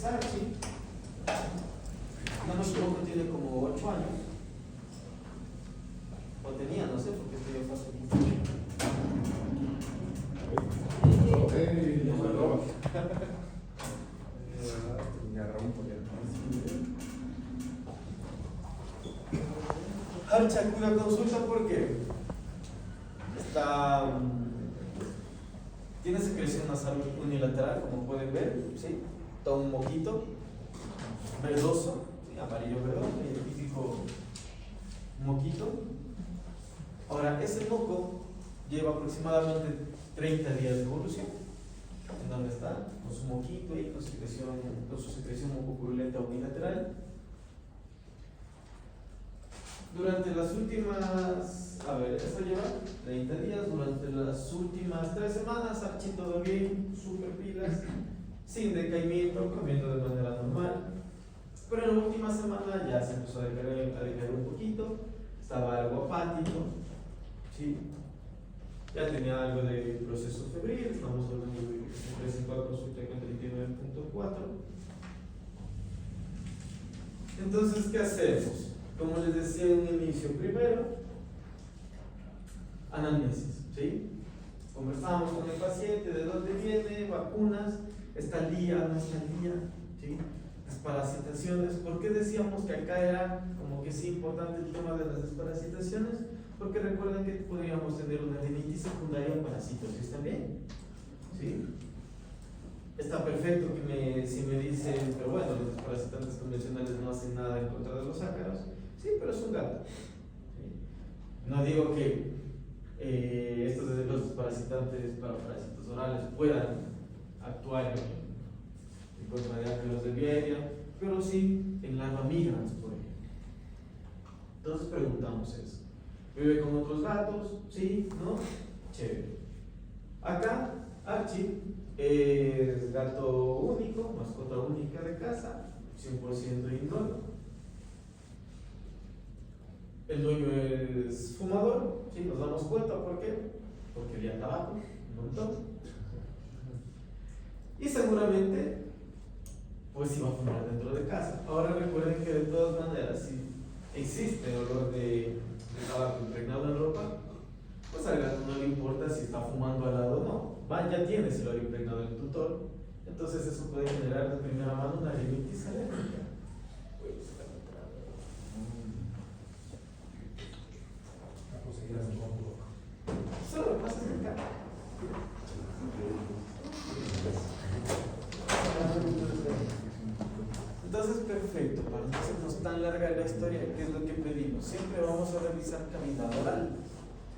es Archie. No me equivoco, tiene como 8 años. O tenía, no sé, porque estoy yo fácil. No me roba. Me rompo ya. Archie acude a consulta porque está, tiene secreción nasal unilateral, como pueden ver, ¿sí? Todo un moquito verdoso, ¿sí? Amarillo verdoso, el típico moquito. Ahora, ese moco lleva aproximadamente 30 días de evolución, en donde está con su moquito y con su secreción mucopurulenta unilateral. Durante las últimas, esto lleva 30 días, durante las últimas 3 semanas, Archie todo bien, super pilas, sin decaimiento, comiendo de manera normal. Pero en la última semana ya se empezó a decaer un poquito, estaba algo apático, ¿sí? Ya tenía algo de proceso febril, estamos hablando de que se presentó a consulta con 39.4. Entonces, ¿qué hacemos? Como les decía en un inicio, primero, anamnesis, ¿sí? Conversamos con el paciente, de dónde viene, vacunas, está al día, no está al día, ¿sí? Desparasitaciones. ¿Por qué decíamos que acá era como que sí importante el tema de las desparasitaciones? Porque recuerden que podríamos tener una rinitis secundaria parasitosis también, ¿sí? Está perfecto que si me dicen, pero bueno, los desparasitantes convencionales no hacen nada en contra de los ácaros. Sí, pero es un gato. ¿Sí? No digo que estos los desparasitantes para parásitos orales puedan actuar en contra de ácaros de Vieiria, pero sí en larva migrans, por ejemplo. Entonces preguntamos eso. ¿Vive con otros gatos? ¿Sí? ¿No? Chévere. Acá, Archie es gato único, mascota única de casa, 100% indómito. El dueño es fumador, ¿sí? Nos damos cuenta, ¿por qué? Porque olía tabaco, un montón. Y seguramente, pues iba a fumar dentro de casa. Ahora recuerden que de todas maneras, si existe olor de tabaco impregnado en ropa, pues al gato no le importa si está fumando al lado o no. Ya tienes el olor impregnado en el tutor, entonces eso puede generar de primera mano una rinitis alérgica. Solo pasa acá. Entonces, perfecto, para no hacernos tan larga la historia, ¿qué es lo que pedimos? Siempre vamos a revisar cavidad oral,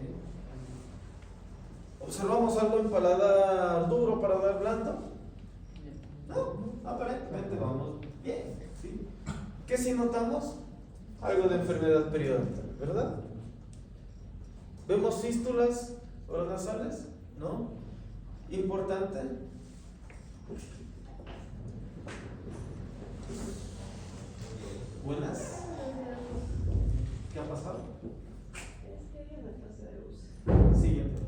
¿sí? ¿Observamos algo en paladar duro, paladar blando? No, aparentemente vamos bien, ¿sí? ¿Qué si notamos? Algo de enfermedad periodontal, ¿verdad? ¿Vemos fístulas oronasales? ¿No? Importante. Buenas. ¿Qué ha pasado? Es que hay una tasa de luz. Siguiente.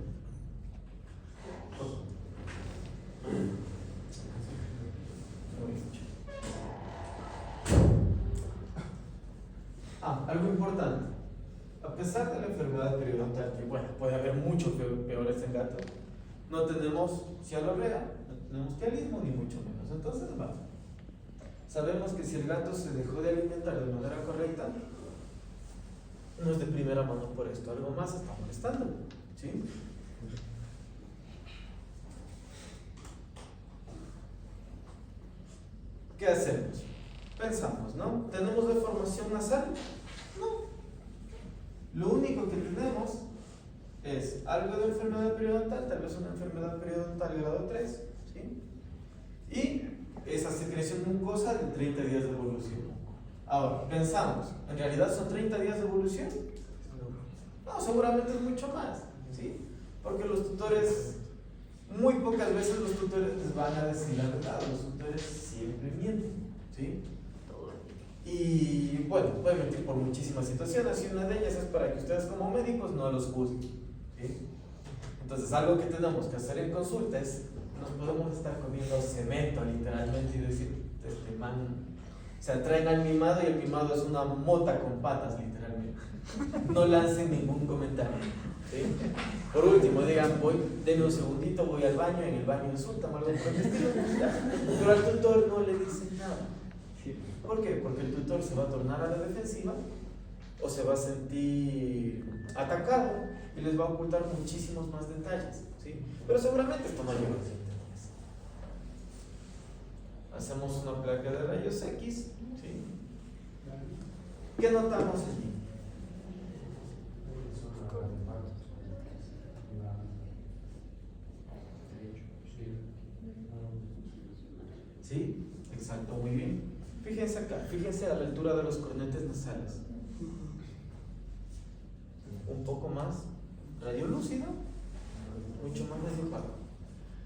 Algo importante. A pesar de la enfermedad periodontal, que bueno, puede haber muchos peores en gatos, no tenemos cialorrea, no tenemos quialismo, ni mucho menos. Entonces, va. Sabemos que si el gato se dejó de alimentar de manera correcta, no es de primera mano por esto, algo más está molestando, ¿sí? ¿Qué hacemos? Pensamos, ¿no? ¿Tenemos deformación nasal? No. Lo único que tenemos es algo de enfermedad periodontal, tal vez una enfermedad periodontal grado 3, ¿sí? Y esa secreción mucosa de 30 días de evolución. Ahora, pensamos, ¿en realidad son 30 días de evolución? No, seguramente es mucho más, ¿sí? Porque los tutores, muy pocas veces los tutores les van a decir la verdad, los tutores siempre mienten, ¿sí? Y bueno, pueden mentir por muchísimas situaciones, y una de ellas es para que ustedes como médicos no los juzguen, ¿sí? Entonces, algo que tenemos que hacer en consulta es, nos podemos estar comiendo cemento literalmente y decir, sea, traen al mimado y el mimado es una mota con patas, literalmente. No lancen ningún comentario. ¿Sí? Por último, digan, denme un segundito, voy al baño, en el baño insultan algo por el estilo. Pero al tutor no le dicen nada. ¿Por qué? Porque el tutor se va a tornar a la defensiva o se va a sentir atacado y les va a ocultar muchísimos más detalles, ¿sí? Pero seguramente esto no lleva a interés. Hacemos una placa de rayos X, ¿sí? ¿Qué notamos allí? ¿Sí? Exacto, muy bien. Fíjense acá, fíjense a la altura de los cornetes nasales. Un poco más radiolúcido, mucho más radiopado.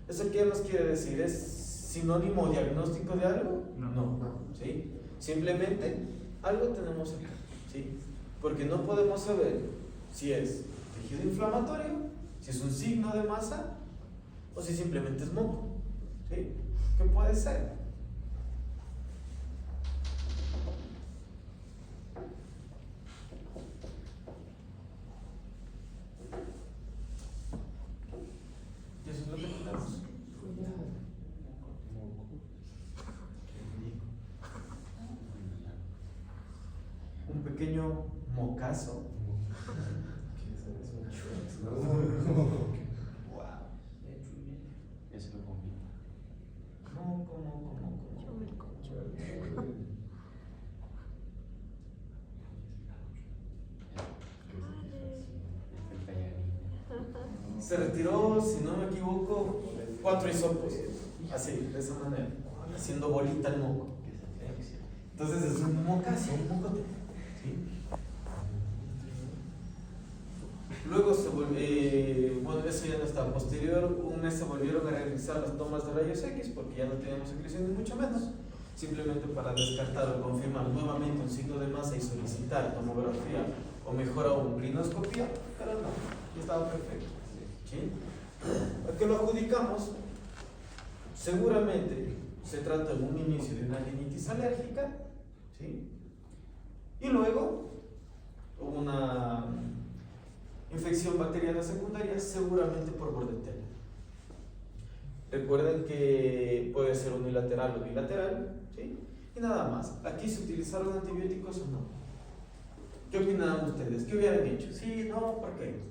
¿Eso qué nos quiere decir? ¿Es sinónimo diagnóstico de algo? No. ¿Sí? Simplemente algo tenemos acá, ¿sí? Porque no podemos saber si es tejido inflamatorio, si es un signo de masa o si simplemente es moco, ¿sí? ¿Qué puede ser? Y eso es lo que tenemos. Un pequeño mocazo. Se retiró, si no me equivoco, 4 hisopos, así, de esa manera, haciendo bolita el moco. Entonces es un mocazo, un mocote, ¿sí? Luego se volvió, bueno, eso ya no está. Posterior, un mes se volvieron a realizar las tomas de rayos X porque ya no teníamos secreción ni mucho menos, simplemente para descartar o confirmar nuevamente un signo de masa y solicitar tomografía o mejor aún rinoscopía, pero no, ya estaba perfecto. ¿Sí? ¿A qué lo adjudicamos? Seguramente se trata de un inicio de una rinitis alérgica, ¿sí? Y luego una infección bacteriana secundaria, seguramente por Bordetella. Recuerden que puede ser unilateral o bilateral, ¿sí? Y nada más. ¿Aquí se utilizaron antibióticos o no? ¿Qué opinaban ustedes? ¿Qué hubieran hecho? Sí, no, ¿por qué?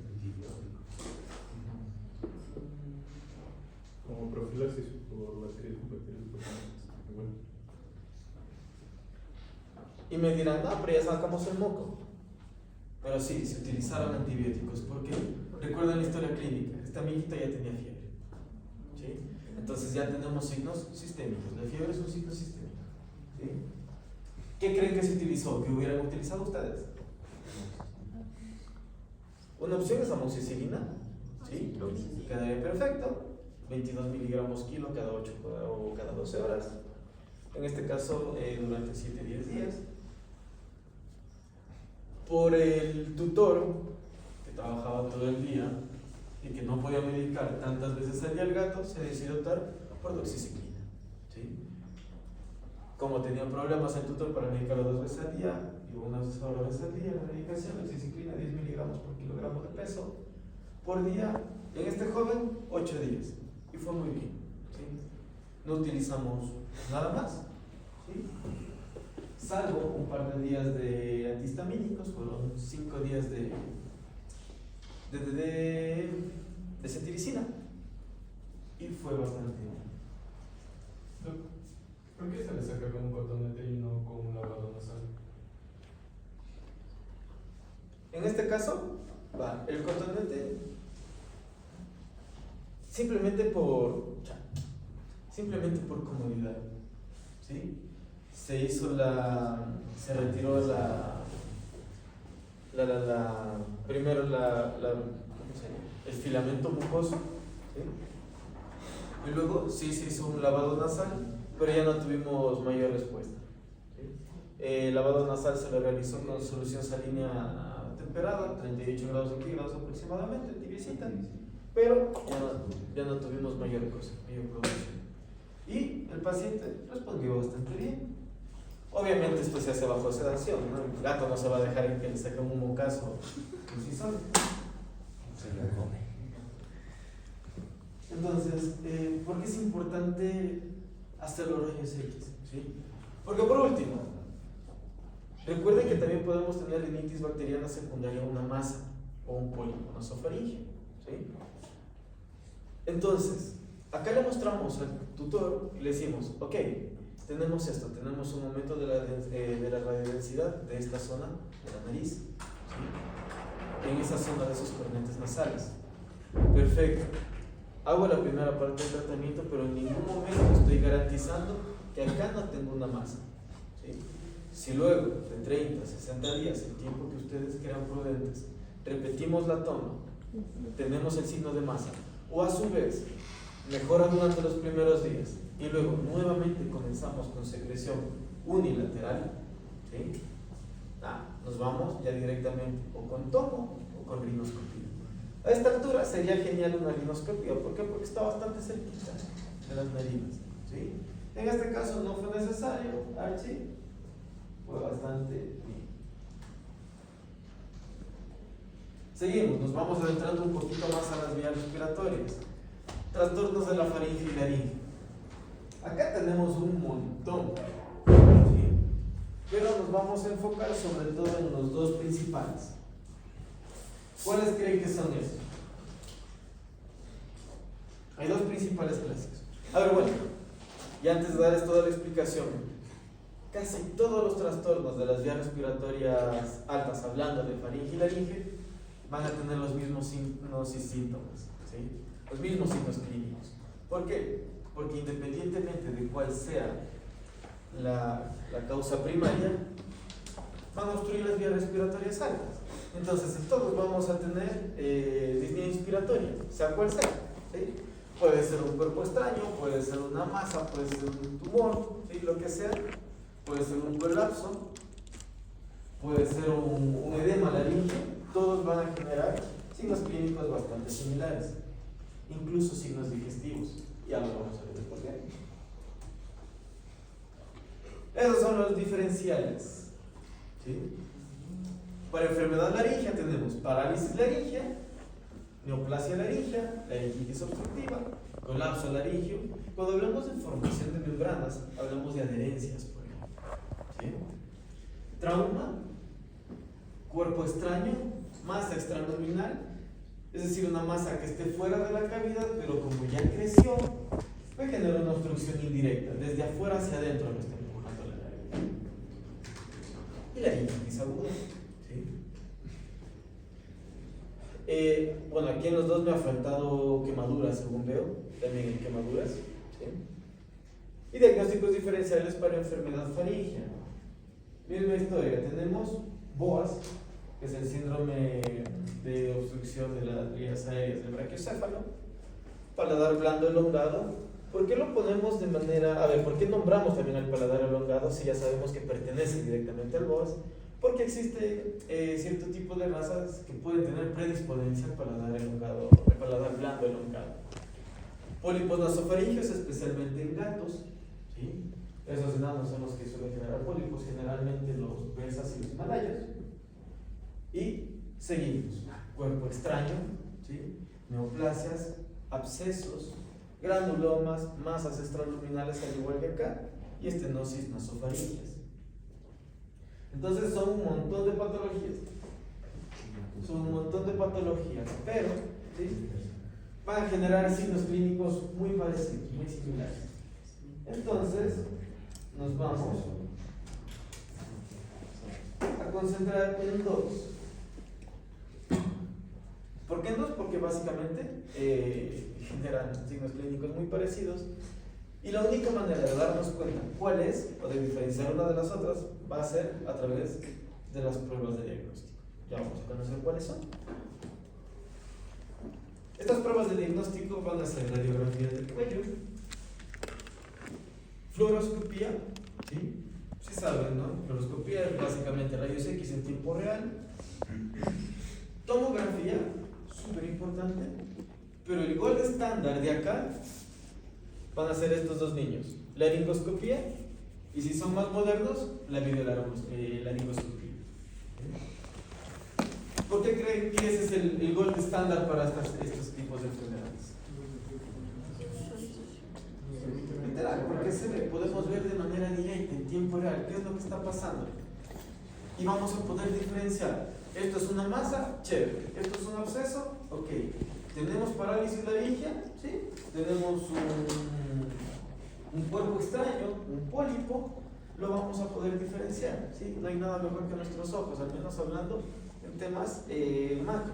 Como profilaxis por bacterias bueno. Y me dirán, no, pero ya sacamos el moco. Pero sí, se utilizaron antibióticos. ¿Por qué? Recuerden la historia clínica. Esta amiguita ya tenía fiebre, ¿sí? Entonces ya tenemos signos sistémicos. La fiebre es un signo sistémico, ¿sí? ¿Qué creen que se utilizó? ¿Qué hubieran utilizado ustedes? Una opción es amoxicilina, ¿sí? Quedaría perfecto. 22 miligramos kilo cada 8 o cada 12 horas. En este caso, durante 7-10 días. Por el tutor, que trabajaba todo el día y que no podía medicar tantas veces al día al gato, se decidió optar por doxiciclina, ¿sí? Como tenía problemas el tutor para medicarlo 2 veces al día y unas veces al día, la medicación, doxiciclina 10 miligramos por kilogramo de peso por día, en este joven 8 días. Y fue muy bien, ¿sí? No utilizamos nada más, ¿sí? Salvo un par de días de antihistamínicos, fueron 5 días de cetiricina y fue bastante bien. ¿Por qué se le saca con un cotonete y no con un lavado nasal? En este caso, el cotonete simplemente por comodidad, ¿sí? Se retiró primero el filamento mucoso, ¿sí? Y luego sí se hizo un lavado nasal, pero ya no tuvimos mayor respuesta, ¿sí? El lavado nasal se lo realizó con solución salina temperada, 38 grados centígrados aproximadamente, tibiecita, pero ya no tuvimos mayor producción. Y el paciente respondió bastante bien. Obviamente esto se hace bajo sedación, ¿no? El gato no se va a dejar en que le saque un mocazo por sí solo. Se lo come. Entonces, ¿por qué es importante hacer los rayos X? ¿Sí? Porque por último, recuerden que también podemos tener rinitis bacteriana secundaria a una masa o un pólipo nasofaringeo. ¿Sí? Entonces, acá le mostramos al tutor y le decimos, ok, tenemos esto, tenemos un aumento de la radiodensidad de esta zona de la nariz, ¿sí? En esa zona de esos cornetes nasales. Perfecto. Hago la primera parte del tratamiento, pero en ningún momento estoy garantizando que acá no tengo una masa, ¿sí? Si luego de 30 a 60 días, el tiempo que ustedes crean prudentes, repetimos la toma, tenemos el signo de masa, o a su vez mejora durante los primeros días y luego nuevamente comenzamos con secreción unilateral, ¿sí? Nos vamos ya directamente o con tomo o con rinoscopía. A esta altura sería genial una rinoscopía. ¿Por qué? Porque está bastante cerquita de las narinas, ¿sí? En este caso no fue necesario, Archie, fue bastante bien. Seguimos, nos vamos adentrando un poquito más a las vías respiratorias. Trastornos de la faringe y laringe. Acá tenemos un montón, ¿sí? Pero nos vamos a enfocar sobre todo en los dos principales. ¿Cuáles creen que son esos? Hay dos principales clásicos. A ver, bueno, y antes de darles toda la explicación, casi todos los trastornos de las vías respiratorias altas, hablando de faringe y laringe, van a tener los mismos signos y síntomas, ¿sí? Los mismos signos clínicos. ¿Por qué? Porque independientemente de cuál sea la causa primaria, van a obstruir las vías respiratorias altas. Entonces, todos vamos a tener disnea inspiratoria, sea cual sea, ¿sí? Puede ser un cuerpo extraño, puede ser una masa, puede ser un tumor, ¿sí? Lo que sea, puede ser un colapso, puede ser un edema laríngeo. Todos van a generar signos clínicos bastante similares, incluso signos digestivos. Ya lo vamos a ver por qué. Esos son los diferenciales, ¿sí? Para enfermedad laríngea tenemos parálisis laríngea, neoplasia laríngea, laringitis obstructiva, colapso laríngeo. Cuando hablamos de formación de membranas, hablamos de adherencias, por ejemplo, ¿sí? Trauma, cuerpo extraño, masa extraabdominal, es decir, una masa que esté fuera de la cavidad, pero como ya creció, puede generar una obstrucción indirecta, desde afuera hacia adentro lo está empujando la laringe. Y la laringitis aguda, ¿sí? Bueno, aquí en los dos me ha faltado quemaduras, según veo, también en quemaduras, ¿sí? Y diagnósticos diferenciales para enfermedad faríngea. Misma historia, tenemos BOAS, que es el síndrome de obstrucción de las vías aéreas del brachiocéfalo, paladar blando elongado. ¿Por qué lo ponemos de manera, por qué nombramos también al paladar elongado si ya sabemos que pertenece directamente al BOAS? Porque existe cierto tipo de razas que pueden tener predisponencia al paladar elongado, al paladar blando elongado. Pólipos nasofaringeos, especialmente en gatos, ¿sí? Esos enanos son los que suelen generar pólipos, generalmente los persas y los himalayas. Y seguimos, cuerpo extraño, ¿sí? Neoplasias, abscesos, granulomas, masas extraluminales al igual que acá, y estenosis nasofaríngeas. Entonces son un montón de patologías, pero ¿sí? Van a generar signos clínicos muy parecidos, muy similares. Entonces nos vamos a concentrar en dos. ¿Por qué en dos? Porque básicamente generan signos clínicos muy parecidos y la única manera de darnos cuenta cuál es o de diferenciar una de las otras va a ser a través de las pruebas de diagnóstico. Ya vamos a conocer cuáles son. Estas pruebas de diagnóstico van a ser radiografía del cuello, fluoroscopía, ¿sí? Sí saben, ¿no? Fluoroscopía es básicamente rayos X en tiempo real. Tomografía, súper importante, pero el gold estándar de acá van a ser estos dos niños: laringoscopía Y si son más modernos, la videolaringoscopía. ¿Por qué creen que ese es el gold estándar para estos tipos de enfermedades? Literal, porque podemos ver de manera directa, en tiempo real, qué es lo que está pasando. Y vamos a poder diferenciar. Esto es una masa, chévere. Esto es un absceso, ok. Tenemos parálisis laringea, ¿sí? Tenemos un cuerpo extraño, un pólipo, lo vamos a poder diferenciar, ¿sí? No hay nada mejor que nuestros ojos, al menos hablando en temas macro.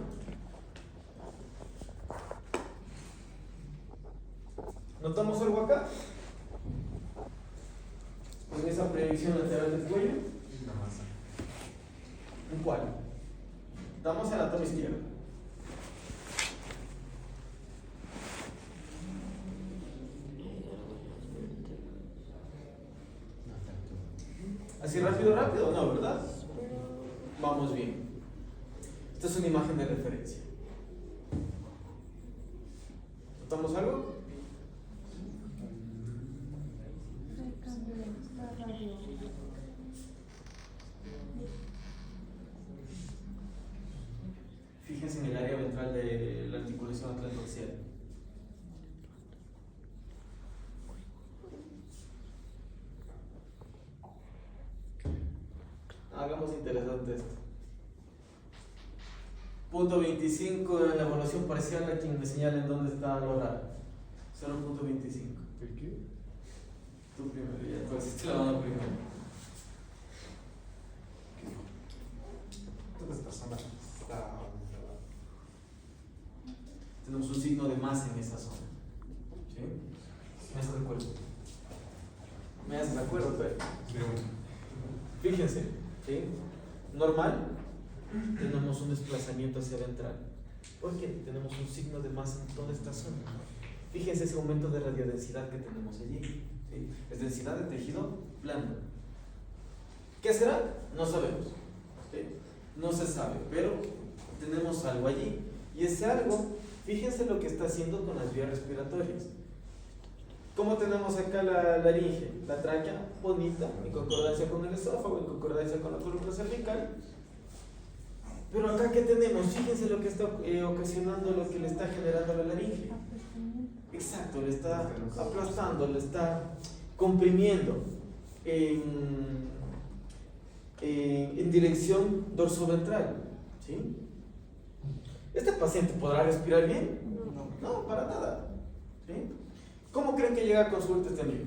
¿Notamos algo acá? En esa proyección lateral del cuello. ¿En cuál? Estamos en la toma izquierda. ¿Así rápido, rápido? No, ¿verdad? Vamos bien. Esta es una imagen de referencia. ¿Notamos algo? Fíjense en el área ventral de la articulación atlantoaxial. Hagamos interesante esto. Punto 25 en la evaluación parcial, a quien me señalen dónde está lo raro. 0.25. ¿El qué? Tú primero, ya tú hiciste la mano primero. Toda esta zona está... Tenemos un signo de masa en esa zona. ¿Sí? ¿Me haces de acuerdo? ¿Me haces de acuerdo, pero? Fíjense, ¿sí? Normal, tenemos un desplazamiento hacia ventral. ¿Por qué? Tenemos un signo de masa en toda esta zona. Fíjense ese aumento de radiodensidad que tenemos allí. ¿Sí? Es densidad de tejido blando. ¿Qué será? No sabemos. ¿Sí? No se sabe, pero tenemos algo allí. Y ese algo, fíjense lo que está haciendo con las vías respiratorias. ¿Cómo tenemos acá la laringe? La tráquea bonita, en concordancia con el esófago, en concordancia con la columna cervical. Pero acá, ¿qué tenemos? Fíjense lo que está ocasionando, lo que le está generando la laringe. Exacto, le está aplastando, le está comprimiendo en dirección dorsoventral. ¿Sí? ¿Este paciente podrá respirar bien? No, para nada. ¿Sí? ¿Cómo creen que llega a consulta este amigo?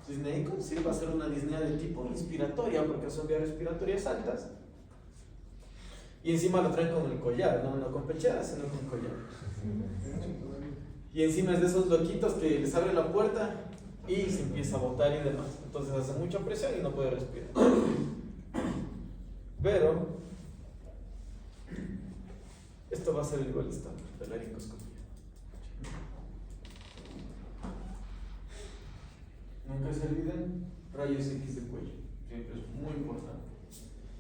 Disneico, sí, va a ser una disnea de tipo inspiratoria porque son vías respiratorias altas. Y encima lo traen con el collar, no con pechera, sino con collar. Y encima es de esos loquitos que les abre la puerta y se empieza a botar y demás. Entonces hace mucha presión y no puede respirar. Pero esto va a ser el gol estándar de la laringoscopía. Nunca se olviden rayos X de cuello, siempre es muy importante.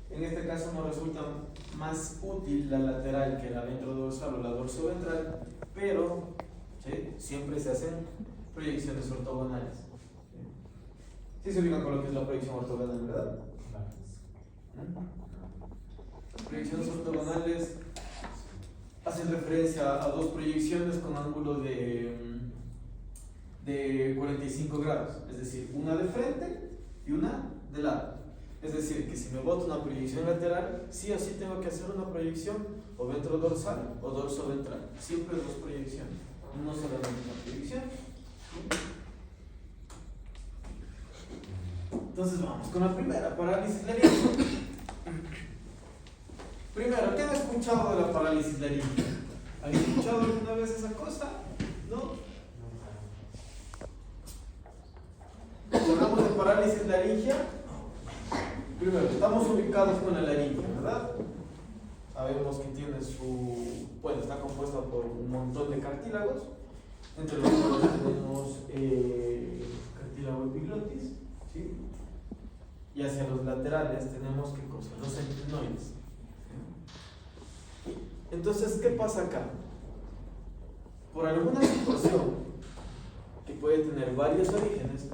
En este caso nos resulta más útil la lateral que la ventrodorsal o la dorsoventral, pero ¿sí? Siempre se hacen proyecciones ortogonales. ¿Sí se ubican con lo que es la proyección ortogonal, verdad? Proyecciones ortogonales hacen referencia a dos proyecciones con ángulo de 45 grados, es decir, una de frente y una de lado. Es decir, que si me boto una proyección lateral, sí o sí tengo que hacer una proyección o ventrodorsal o dorsoventral. Siempre dos proyecciones, no solamente una proyección. Entonces vamos con la primera, parálisis laringea. Primero, ¿qué han escuchado de la parálisis laringea? ¿Han escuchado alguna vez esa cosa? ¿No? Si hablamos de parálisis laringea, primero, estamos ubicados con la laringe, ¿verdad? Sabemos que tiene está compuesta por un montón de cartílagos, entre los cuales tenemos cartílago epiglotis, ¿sí? Y hacia los laterales tenemos, ¿qué cosa? Los centrinoides. Entonces, ¿qué pasa acá? Por alguna situación que puede tener varios orígenes,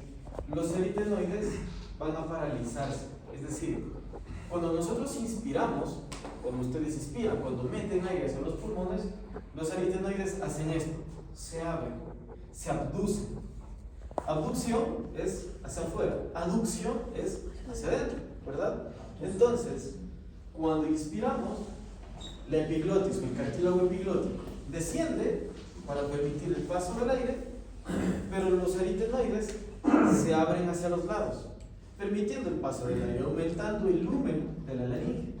los aritenoides van a paralizarse. Es decir, cuando nosotros inspiramos, cuando ustedes inspiran, cuando meten aire hacia los pulmones, los aritenoides hacen esto, se abren, se abducen. Abducción es hacia afuera, aducción es hacia adentro, ¿verdad? Entonces, cuando inspiramos, la epiglotis o el cartílago epiglótico desciende para permitir el paso del aire, pero los aritenoides se abren hacia los lados, permitiendo el paso del aire, aumentando el lumen de la laringe.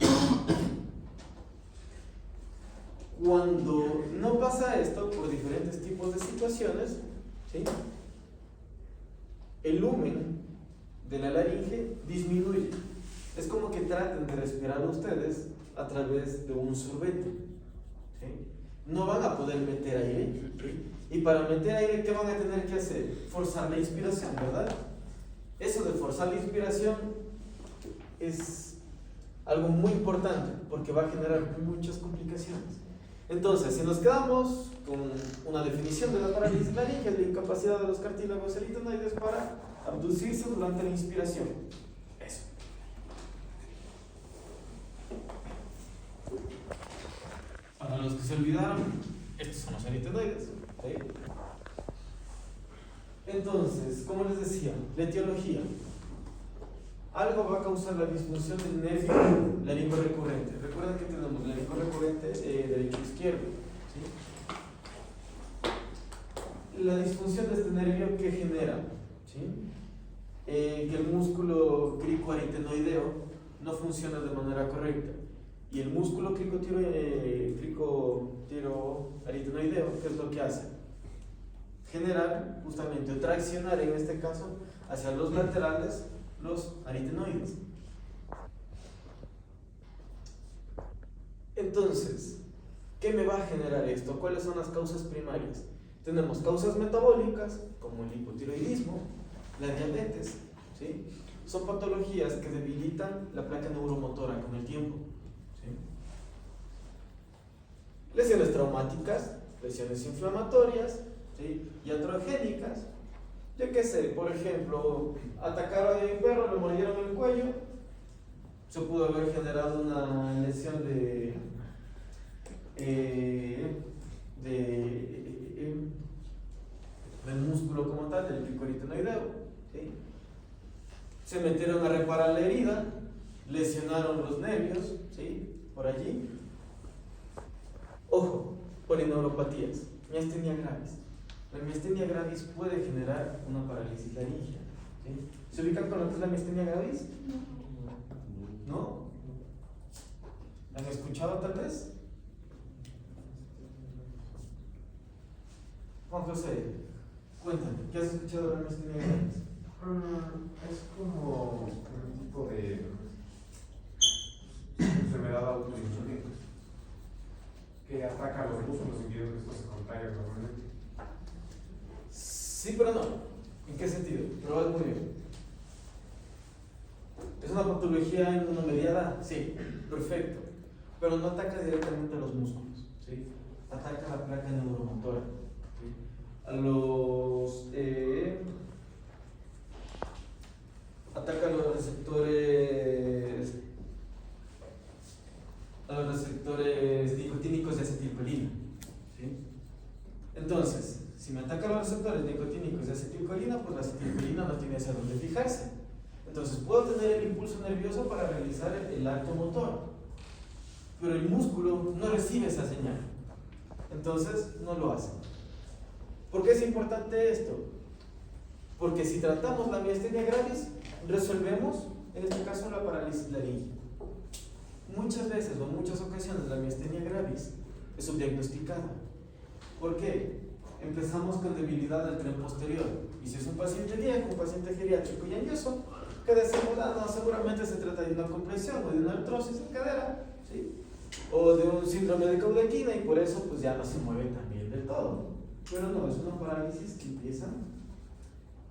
Cuando no pasa esto, por diferentes tipos de situaciones, ¿sí?, el lumen de la laringe disminuye. Es como que traten de respirar ustedes a través de un sorbete, ¿sí? No van a poder meter aire, ¿sí? Y para meter aire, ¿qué van a tener que hacer? Forzar la inspiración, ¿verdad? Eso de forzar la inspiración es algo muy importante porque va a generar muchas complicaciones. Entonces, si nos quedamos con una definición de la parálisis laríngea, es la incapacidad de los cartílagos aritenoides para abducirse durante la inspiración. Eso. Para los que se olvidaron, estos son los aritenoides, ¿sí? Entonces, como les decía, la etiología. Algo va a causar la disfunción del nervio laringo recurrente. Recuerden que tenemos laringo recurrente derecho-izquierdo, ¿sí? La disfunción de este nervio, ¿qué genera? ¿Sí? Que el músculo cricoaritenoideo no funciona de manera correcta. Y el músculo cricotiroaritenoideo, ¿qué es lo que hace? Generar justamente, o traccionar en este caso, hacia los laterales los aritenoides. Entonces, ¿qué me va a generar esto? ¿Cuáles son las causas primarias? Tenemos causas metabólicas, como el hipotiroidismo, la diabetes, ¿sí? Son patologías que debilitan la placa neuromotora con el tiempo, ¿sí? Lesiones traumáticas, lesiones inflamatorias, ¿sí?, iatrogénicas. Yo qué sé, por ejemplo, atacaron a un perro, le mordieron el cuello, se pudo haber generado una lesión del músculo como tal, del cricoaritenoideo, ¿sí? Se metieron a reparar la herida, lesionaron los nervios, ¿sí?, por allí. Ojo, polineuropatías, miastenia gravis. La miastenia gravis puede generar una parálisis laríngea, ¿sí? ¿Se ubican con lo que es la miastenia gravis? ¿No? ¿Han escuchado tal vez? Juan José, cuéntame, ¿qué has escuchado de la miastenia gravis? Es como un tipo de enfermedad autoinmune que ataca los músculos y que esto se contagia normalmente. Sí, pero no. ¿En qué sentido? Probad muy bien. ¿Es una patología inmunomediada? Sí, perfecto. Pero no ataca directamente a los músculos, ¿sí? Ataca a la placa neuromotora, ¿sí? Ataca a los receptores nicotínicos de acetilcolina, ¿sí? Entonces, si me ataca los receptores nicotínicos de acetilcolina, pues la acetilcolina no tiene hacia dónde fijarse. Entonces puedo tener el impulso nervioso para realizar el acto motor, pero el músculo no recibe esa señal, entonces no lo hace. ¿Por qué es importante esto? Porque si tratamos la miastenia gravis, resolvemos, en este caso, la parálisis laríngea. Muchas veces o en muchas ocasiones la miastenia gravis es subdiagnosticada. ¿Por qué? Empezamos con debilidad del tren posterior. Y si es un paciente viejo, un paciente geriátrico y ansioso, que decimos, no, seguramente se trata de una compresión o de una artrosis en cadera, ¿sí?, o de un síndrome de caudequina, y por eso pues ya no se mueve tan bien del todo. Pero no, es una parálisis que empieza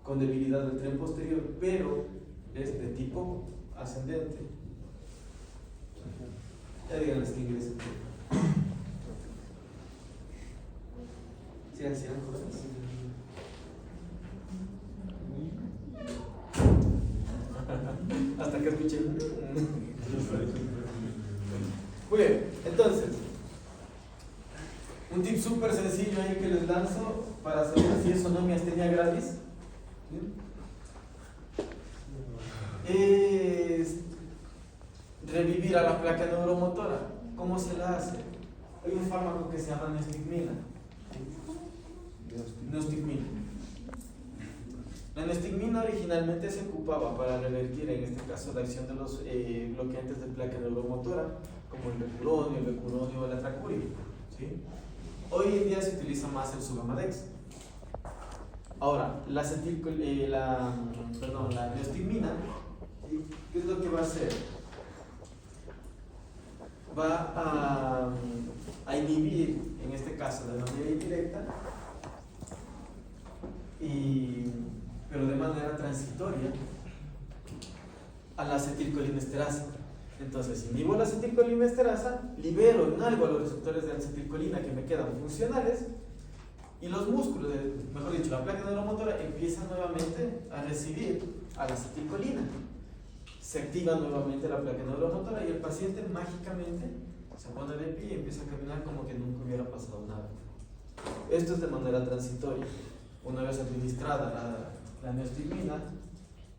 con debilidad del tren posterior, pero es de tipo ascendente. Ya díganles que ingresen. Sigan jóvenes. Hasta que escuché. Muy bien, entonces, un tip súper sencillo ahí que les lanzo para saber si eso no me astenia gravis. ¿Sí? Es revivir a la placa neuromotora. ¿Cómo se la hace? Hay un fármaco que se llama neostigmina. Neostigmina. La neostigmina originalmente se ocupaba para revertir, en este caso, la acción de los bloqueantes de placa neuromotora, como el becuronio o la tracuria. ¿Sí? Hoy en día se utiliza más el Sugamadex. Ahora, la neostigmina, ¿sí? ¿Qué es lo que va a hacer? Va a inhibir, en este caso, de manera indirecta, pero de manera transitoria, a la acetilcolinesterasa. Entonces, inhibo la acetilcolinesterasa, libero en algo a los receptores de acetilcolina que me quedan funcionales, y los músculos, mejor dicho, la placa neuromotora empieza nuevamente a recibir a la acetilcolina. Se activa nuevamente la placa neuromotora y el paciente mágicamente se pone de pie y empieza a caminar como que nunca hubiera pasado nada. Esto es de manera transitoria. Una vez administrada la neostigmina,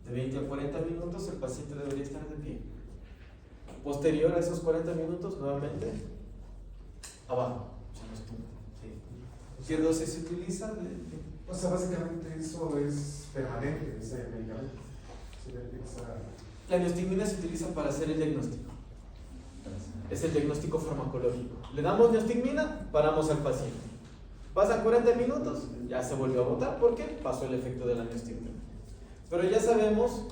de 20 a 40 minutos, el paciente debería estar de pie. Posterior a esos 40 minutos, nuevamente, abajo. ¿Qué dosis se utiliza? O sea, básicamente eso es permanente, ese medicamento. La neostigmina se utiliza para hacer el diagnóstico. Es el diagnóstico farmacológico. Le damos neostigmina, paramos al paciente. Pasan 40 minutos, ya se volvió a botar porque pasó el efecto de la neostigmina. Pero ya sabemos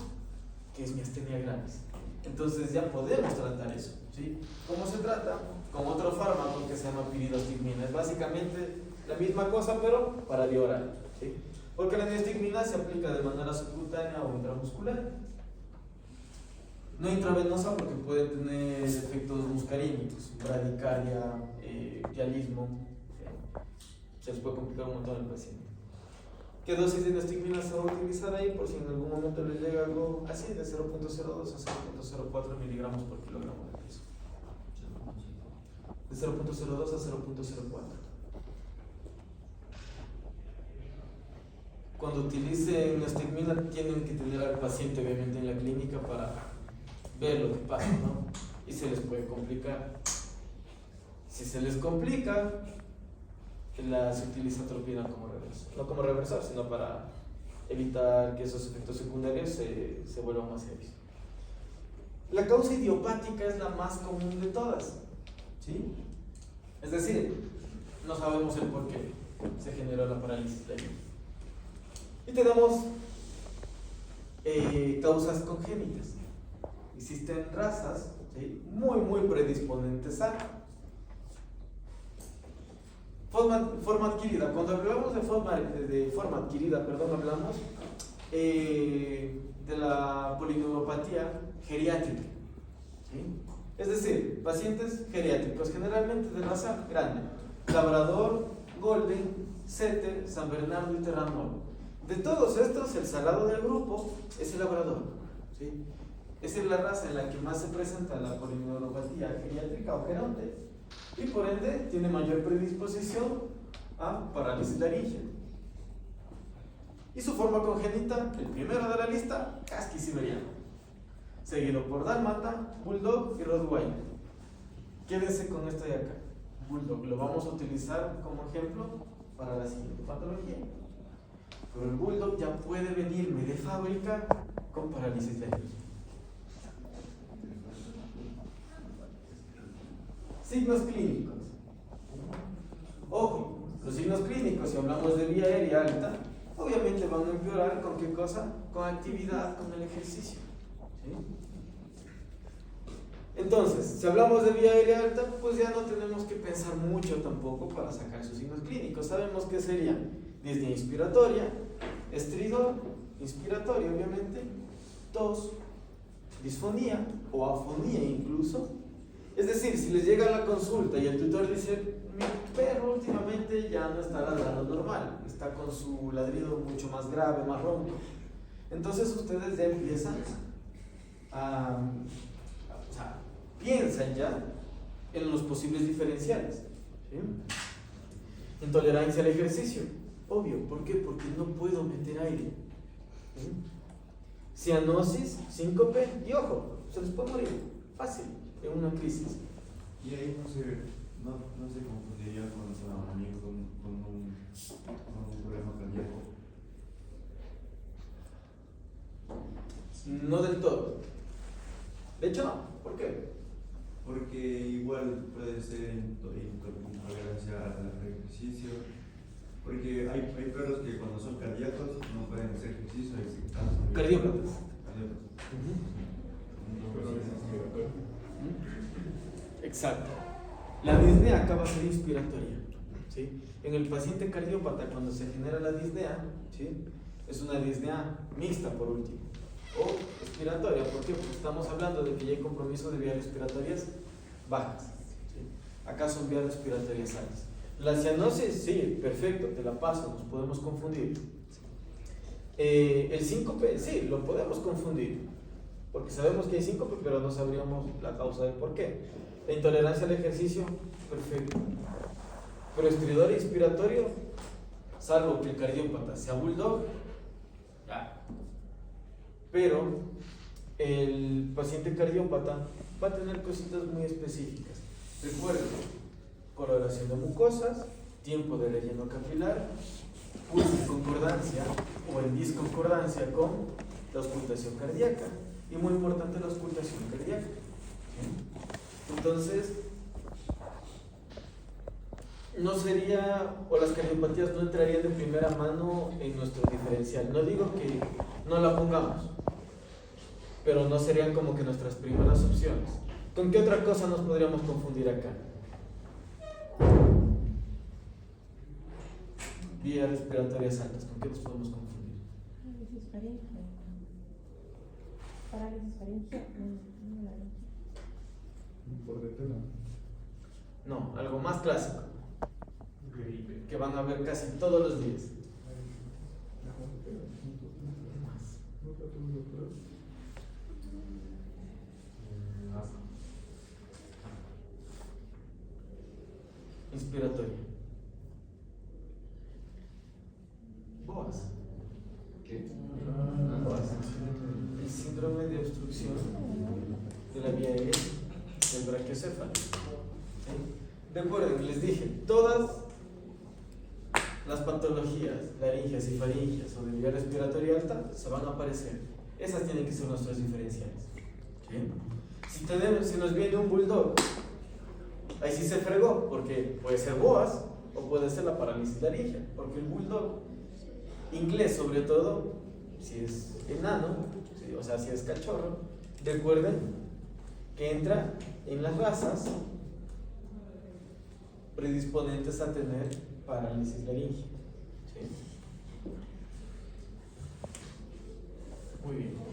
que es miastenia gravis. Entonces ya podemos tratar eso. ¿Sí? ¿Cómo se trata? Con otro fármaco que se llama piridostigmina. Es básicamente la misma cosa, pero para vía oral. ¿Sí? Porque la neostigmina se aplica de manera subcutánea o intramuscular. No intravenosa porque puede tener efectos muscarínicos, bradicardia, dialismo. Se les puede complicar un montón al paciente. ¿Qué dosis de neostigmina se va a utilizar ahí? Por si en algún momento les llega algo así, de 0.02 a 0.04 miligramos por kilogramo de peso. De 0.02 a 0.04. Cuando utilicen neostigmina tienen que tener al paciente obviamente en la clínica para ver lo que pasa, ¿no? Y se les puede complicar. Si se les complica, se utiliza atropina como reversor. No como reversor, sino para evitar que esos efectos secundarios se vuelvan más serios. La causa idiopática es la más común de todas, ¿sí? Es decir, no sabemos el por qué se generó la parálisis leve. Y tenemos causas congénitas. Existen razas, ¿sí?, muy predisponentes a forma adquirida. Cuando hablamos de forma adquirida, hablamos de la polineuropatía geriátrica, ¿sí? Es decir, pacientes geriátricos, generalmente de raza grande: labrador, golden, setter, san bernardo y terranol. De todos estos, el salado del grupo es el labrador, ¿sí? Esa es la raza en la que más se presenta la polineuropatía geriátrica o geronte, y por ende tiene mayor predisposición a parálisis laringea. Y su forma congénita, el primero de la lista, husky siberiano, seguido por dálmata, bulldog y rottweiler. Quédense con esto de acá. Bulldog lo vamos a utilizar como ejemplo para la siguiente patología. Pero el bulldog ya puede venirme de fábrica con parálisis laringea. Signos clínicos. Ojo, los signos clínicos, si hablamos de vía aérea alta, obviamente van a empeorar con qué cosa? Con actividad, con el ejercicio. ¿Sí? Entonces, si hablamos de vía aérea alta, pues ya no tenemos que pensar mucho tampoco para sacar sus signos clínicos. Sabemos que serían disnea inspiratoria, estridor, inspiratoria obviamente, tos, disfonía o afonía incluso. Es decir, si les llega a la consulta y el tutor dice: mi perro últimamente ya no está ladrando normal, está con su ladrido mucho más grave, más ronco, entonces ustedes ya empiezan o sea, piensan ya en los posibles diferenciales. ¿Sí? Intolerancia al ejercicio, obvio, ¿por qué? Porque no puedo meter aire. ¿Sí? Cianosis, síncope y ojo, se les puede morir fácil en una crisis. Y ahí no se confundiría con un problema cardíaco. No del todo. De hecho, no. ¿Por qué? Porque igual puede ser intolerancia al ejercicio. Porque hay perros que cuando son cardíacos no pueden hacer ejercicio y se cansan. Cardiópatas. Exacto. La disnea acaba de ser inspiratoria. ¿Sí? En el paciente cardiópata, cuando se genera la disnea, ¿sí? Es una disnea mixta por último, o respiratoria. ¿Por qué? Porque estamos hablando de que ya hay compromiso de vías respiratorias bajas. ¿Sí? Acá son vías respiratorias altas. La cianosis, sí, perfecto, te la paso, nos podemos confundir. El síncope, sí, lo podemos confundir, porque sabemos que hay síncope, pero no sabríamos la causa del por qué. La intolerancia al ejercicio, perfecto. Pero estridor inspiratorio, salvo que el cardiópata sea bulldog, ya. Pero el paciente cardiópata va a tener cositas muy específicas. Recuerden, coloración de mucosas, tiempo de relleno capilar, pulso en concordancia o en disconcordancia con la auscultación cardíaca. Y muy importante, la auscultación cardíaca. ¿Sí? Entonces, no sería, o las cardiopatías no entrarían de primera mano en nuestro diferencial. No digo que no la pongamos, pero no serían como que nuestras primeras opciones. ¿Con qué otra cosa nos podríamos confundir acá? Vías respiratorias altas, ¿con qué nos podemos confundir? Parálisis faríngea. Por detrás. No, algo más clásico, Gripe. que van a ver casi todos los días. Inspiratoria. Boas. ¿Qué? Boas. El síndrome de obstrucción de la vía aérea del brachiocéfalo. ¿Sí? Recuerden, les dije, todas las patologías laringeas y faringeas o de vía respiratoria alta se van a aparecer. Esas tienen que ser nuestras diferenciales. ¿Sí? Si nos viene un bulldog, ahí sí se fregó, porque puede ser boas o puede ser la parálisis laringea, porque el bulldog inglés, sobre todo, si es enano, ¿sí? O sea, si es cachorro, recuerden que entra en las razas predisponentes a tener parálisis laringea. ¿Sí? Muy bien.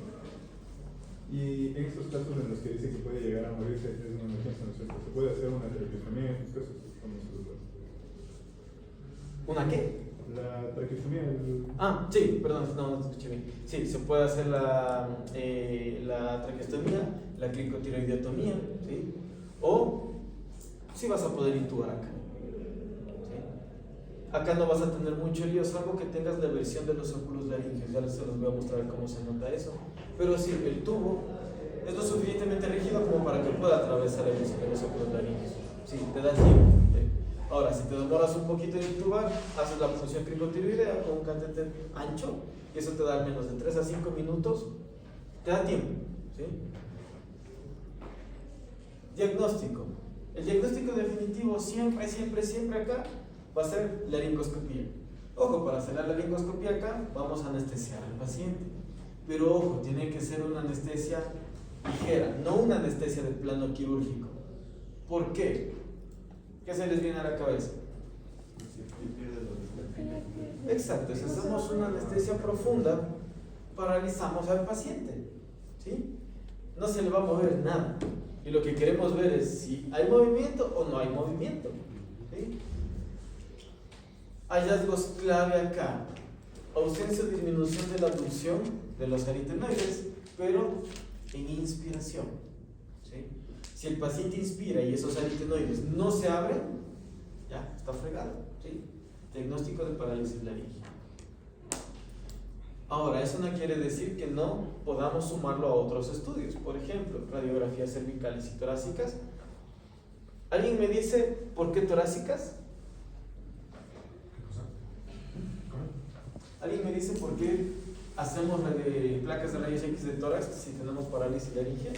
Y en estos casos en los que dice que puede llegar a morirse, es una emergencia, ¿no es cierto? ¿Se puede hacer una traqueostomía en estos casos? ¿Una qué? La traqueostomía. Sí, perdón, no te escuché bien. Sí, se puede hacer la traqueostomía, la cricotiroideotomía, ¿sí? O sí vas a poder intubar acá. ¿Sí? Acá no vas a tener mucho lío, salvo que tengas la versión de los óculos laringeos. Ya se los voy a mostrar cómo se nota eso. Pero sí, el tubo es lo suficientemente rígido como para que pueda atravesar el de los óculos laringeos. Sí, te da tiempo. Ahora, si te demoras un poquito en intubar, haces la punción cricotiroidea con un catéter ancho, y eso te da al menos de 3 a 5 minutos, te da tiempo. ¿Sí? Diagnóstico. El diagnóstico definitivo siempre acá va a ser laringoscopía. Ojo, para hacer la laringoscopía acá, vamos a anestesiar al paciente. Pero ojo, tiene que ser una anestesia ligera, no una anestesia de plano quirúrgico. ¿Por qué? ¿Qué se les viene a la cabeza? Exacto, si hacemos una anestesia profunda, paralizamos al paciente. ¿Sí? No se le va a mover nada. Y lo que queremos ver es si hay movimiento o no hay movimiento. ¿Sí? Hallazgos clave acá: ausencia o disminución de la abducción de los aritenoides, pero en inspiración. ¿Sí? Si el paciente inspira y esos aritenoides no se abren, ya está fregado. ¿Sí? Diagnóstico de parálisis laringea. Ahora, eso no quiere decir que no podamos sumarlo a otros estudios. Por ejemplo, radiografías cervicales y torácicas. ¿Alguien me dice por qué torácicas? ¿Qué cosa? ¿Cómo? ¿Alguien me dice por qué hacemos placas de rayos X de tórax si tenemos parálisis laringea?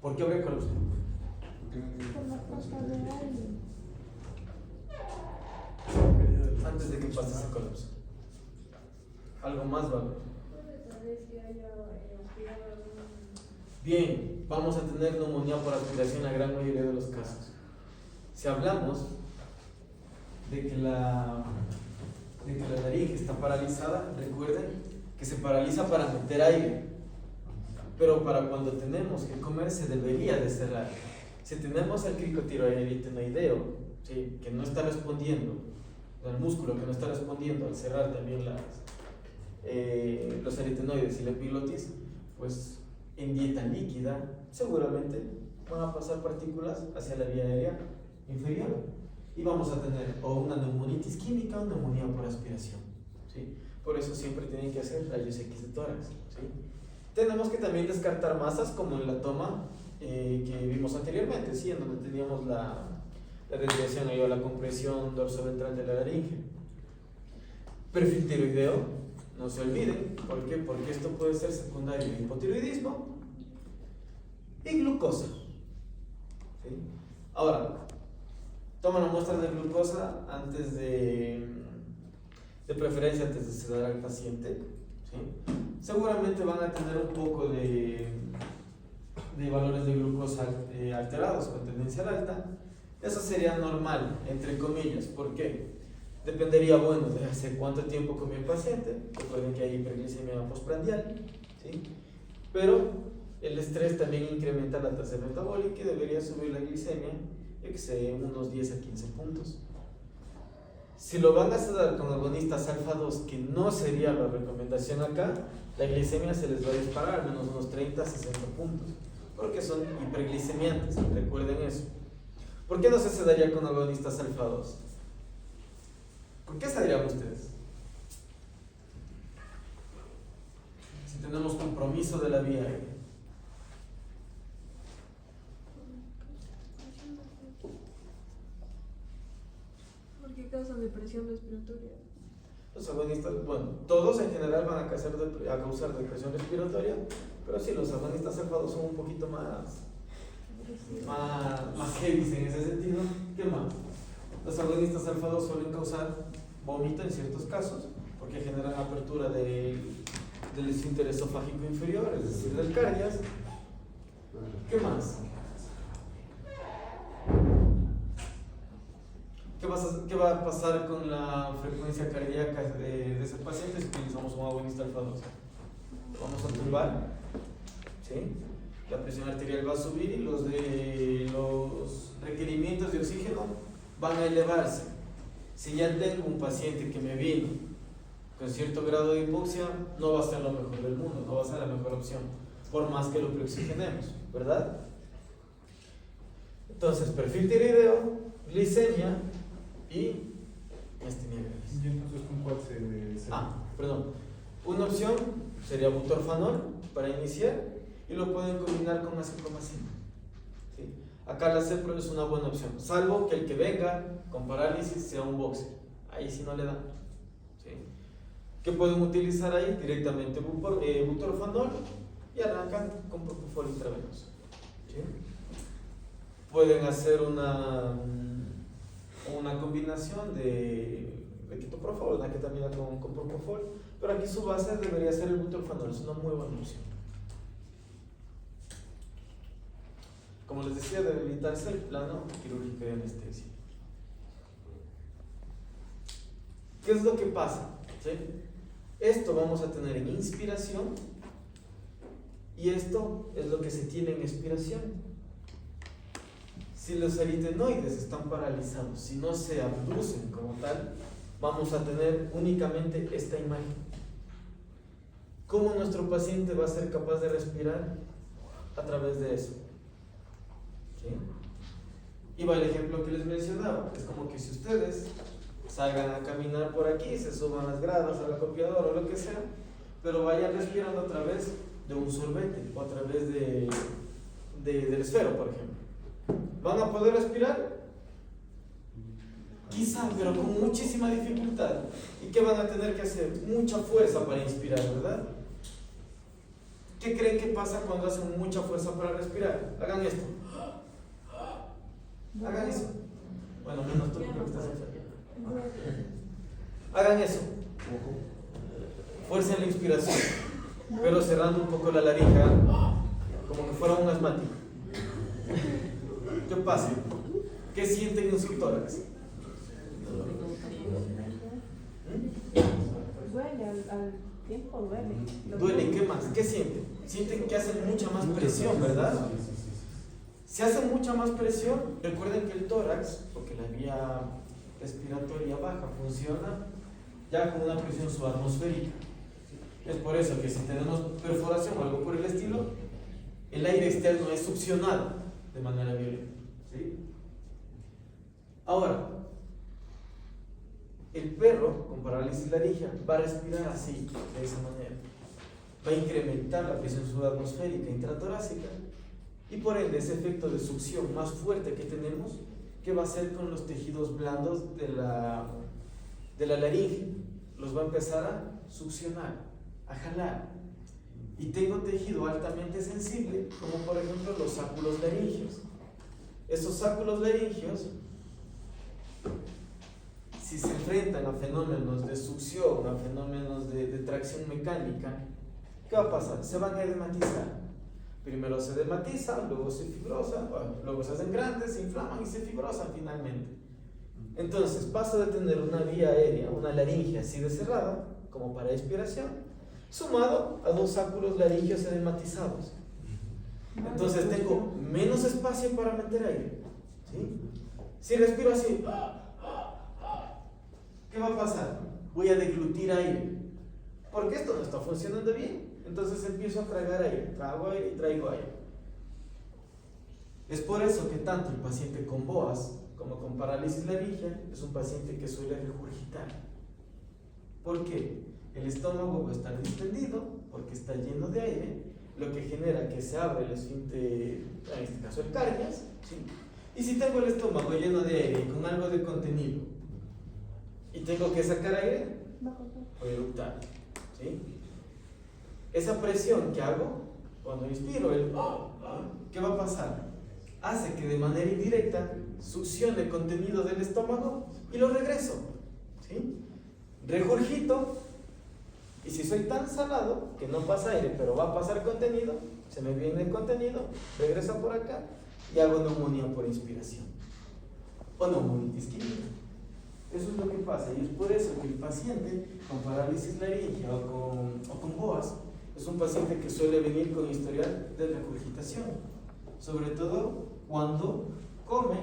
¿Por qué habría colapso? Por la falta de aire. Antes de que pase ese colapso. Algo más, ¿vale? Tal vez que haya aspirado algún. Bien, vamos a tener neumonía por aspiración en la gran mayoría de los casos. Si hablamos de que la laringe está paralizada, recuerden que se paraliza para meter aire, pero para cuando tenemos que comer se debería de cerrar. Si tenemos el cricotiroideo, ¿sí?, que no está respondiendo, el músculo que no está respondiendo al cerrar también los aritenoides y la epilotis, pues en dieta líquida seguramente van a pasar partículas hacia la vía aérea inferior y vamos a tener o una neumonitis química o neumonía por aspiración, ¿sí? Por eso siempre tienen que hacer rayos X de tórax, ¿sí? Tenemos que también descartar masas como en la toma que vimos anteriormente, ¿sí?, en donde teníamos la desviación o la compresión dorsoventral de la laringe. Perfil tiroideo, no se olviden, ¿por qué? Porque esto puede ser secundario de hipotiroidismo y glucosa, ¿sí? Ahora, toman la muestra de glucosa antes de preferencia antes de sedar al paciente, ¿sí? Seguramente van a tener un poco de valores de glucosa alterados con tendencia al alta. Eso sería normal, entre comillas. ¿Por qué? Dependería, bueno, de hace cuánto tiempo comió el paciente. Recuerden que hay hiperglicemia postprandial, ¿sí? Pero el estrés también incrementa la tasa metabólica y debería subir la glicemia, que sea unos 10 a 15 puntos. Si lo van a sedar con agonistas alfa 2, que no sería la recomendación acá, la glicemia se les va a disparar al menos unos 30 a 60 puntos, porque son hiperglicemiantes, recuerden eso. ¿Por qué no se sedaría con agonistas alfa 2? ¿Por qué sedarían ustedes? Si tenemos compromiso de la vía aérea. Porque causan depresión respiratoria. Los agonistas, bueno, todos en general van a causar depresión respiratoria, pero sí, los agonistas alfa 2 son un poquito más heavy en ese sentido. ¿Qué más? Los agonistas alfa 2 suelen causar vómito en ciertos casos, porque generan apertura del esfínter esofágico inferior, es decir, del cardias. ¿Qué más? ¿Qué va a pasar con la frecuencia cardíaca de ese paciente si utilizamos un agonista alfa 2? Vamos a turbar, ¿sí? La presión arterial va a subir y los requerimientos de oxígeno van a elevarse. Si ya tengo un paciente que me vino con cierto grado de hipoxia, no va a ser lo mejor del mundo, no va a ser la mejor opción, por más que lo preoxigenemos, ¿verdad? Entonces, perfil tiroideo, glicemia y miastenia gravis. ¿Y entonces con cuál se Perdón. Una opción sería butorfanol para iniciar y lo pueden combinar con acepromacina. ¿Sí? Acá la Cepro es una buena opción, salvo que el que venga con parálisis sea un boxer. Ahí sí no le dan. ¿Sí? ¿Qué pueden utilizar ahí? Directamente butorfanol y arrancan con propofol intravenoso. ¿Sí? Pueden hacer una combinación de ketoprofol, una ketamina con propofol, pero aquí su base debería ser el butorfanol, es una muy buena opción. Como les decía, debe evitarse el plano quirúrgico de anestesia. ¿Qué es lo que pasa? ¿Sí? Esto vamos a tener en inspiración y esto es lo que se tiene en expiración. Si los aritenoides están paralizados, si no se abducen como tal, vamos a tener únicamente esta imagen. ¿Cómo nuestro paciente va a ser capaz de respirar? A través de eso. ¿Sí? Y va el ejemplo que les mencionaba. Es como que si ustedes salgan a caminar por aquí, se suban las gradas a la copiadora o lo que sea, pero vayan respirando a través de un sorbete o a través del esfero, por ejemplo. ¿Van a poder respirar? Quizá, pero con muchísima dificultad. ¿Y qué van a tener que hacer? Mucha fuerza para inspirar, ¿verdad? ¿Qué creen que pasa cuando hacen mucha fuerza para respirar? Hagan esto. Hagan eso. Bueno, menos tú, creo que estás enfermo. Hagan eso. Fuerza en la inspiración, pero cerrando un poco la laringe, como que fuera un asmático. ¿Qué pasa? ¿Qué sienten en su tórax? Duele al tiempo, duele. Duele, ¿qué más? ¿Qué sienten? Sienten que hacen mucha más presión, ¿verdad? Si hacen mucha más presión, recuerden que el tórax, porque la vía respiratoria baja funciona ya con una presión subatmosférica. Es por eso que si tenemos perforación o algo por el estilo, el aire externo es succionado de manera violenta. ¿Sí? Ahora, el perro con parálisis laríngea va a respirar así, de esa manera. Va a incrementar la presión subatmosférica intratorácica y por ende ese efecto de succión más fuerte que tenemos, ¿qué va a hacer con los tejidos blandos de la laringe? Los va a empezar a succionar, a jalar. Y tengo tejido altamente sensible, como por ejemplo los sáculos laringeos. Esos sáculos laringeos, si se enfrentan a fenómenos de succión, a fenómenos de tracción mecánica, ¿qué va a pasar? Se van a edematizar. Primero se edematiza, luego se fibrosa, luego se hacen grandes, se inflaman y se fibrosan finalmente. Entonces paso de tener una vía aérea, una laringe así de cerrada, como para expiración, sumado a dos sáculos laringeos edematizados. Entonces tengo menos espacio para meter aire. ¿Sí? Si respiro así, ¿qué va a pasar? Voy a deglutir aire, porque esto no está funcionando bien. Entonces empiezo a tragar aire, trago aire y traigo aire. Es por eso que tanto el paciente con BOAS como con parálisis laríngea es un paciente que suele regurgitar. ¿Por qué? El estómago va a estar distendido porque está lleno de aire, lo que genera que se abre el esfínter, en este caso el cardias, ¿sí? Y si tengo el estómago lleno de aire y con algo de contenido y tengo que sacar aire, voy a eructar, ¿sí? Esa presión que hago cuando inspiro, ¿qué va a pasar? Hace que de manera indirecta succione el contenido del estómago y lo regreso, ¿sí? Regurgito, y si soy tan salado que no pasa aire pero va a pasar contenido, se me viene el contenido, regresa por acá y hago neumonía por inspiración o neumonitis química. Eso es lo que pasa, y es por eso que el paciente con parálisis laríngea o con BOAS es un paciente que suele venir con historial de regurgitación, sobre todo cuando come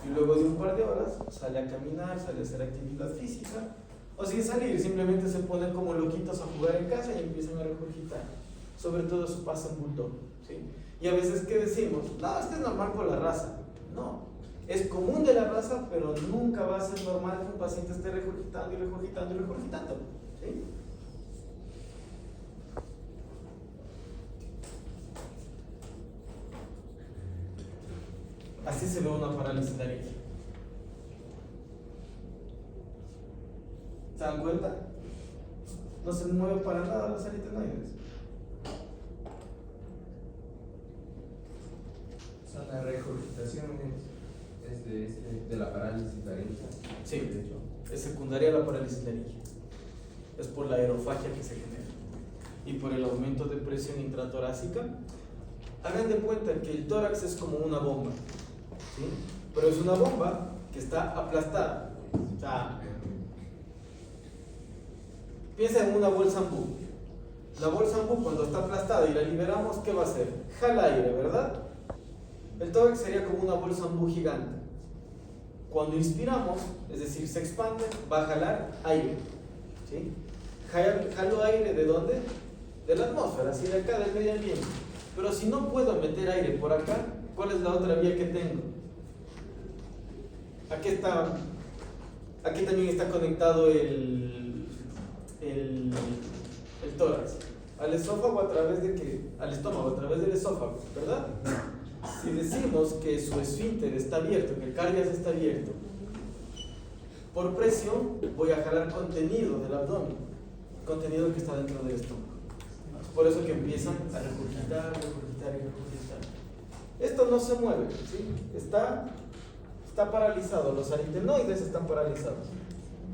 y luego de un par de horas sale a caminar, sale a hacer actividad física, o sin salir, simplemente se ponen como loquitos a jugar en casa y empiezan a regurgitar. Sobre todo eso pasa en bulldog, ¿sí? Y a veces, ¿qué decimos? No, es que es normal por la raza. No, es común de la raza, pero nunca va a ser normal que un paciente esté regurgitando y regurgitando y regurgitando, ¿sí? Así se ve una parálisis laríngea. ¿Se dan cuenta? No se mueve para nada los aritenoides. O sea, la regurgitación es de la parálisis laríngea. Sí, de hecho, es secundaria a la parálisis laríngea. Es por la aerofagia que se genera y por el aumento de presión intratorácica. Hagan de cuenta que el tórax es como una bomba, ¿sí? Pero es una bomba que está aplastada. O sea, piensa en una bolsa ambú. La bolsa ambú, cuando está aplastada y la liberamos, ¿qué va a hacer? Jala aire, ¿verdad? El tórax sería como una bolsa ambú gigante. cuando inspiramos, es decir, se expande, va a jalar aire. ¿Sí? Jalo aire ¿de dónde? De la atmósfera, así de acá, del medio ambiente. Pero si no puedo meter aire por acá, ¿cuál es la otra vía que tengo? Aquí también está conectado el tórax. Al esófago a través de qué? Al estómago a través del esófago, ¿verdad? Si decimos que su esfínter está abierto, que el cardias está abierto, por presión voy a jalar contenido del abdomen, contenido que está dentro del estómago. Por eso que empiezan a regurgitar. Esto no se mueve, ¿sí? Está paralizado, los aritenoides están paralizados.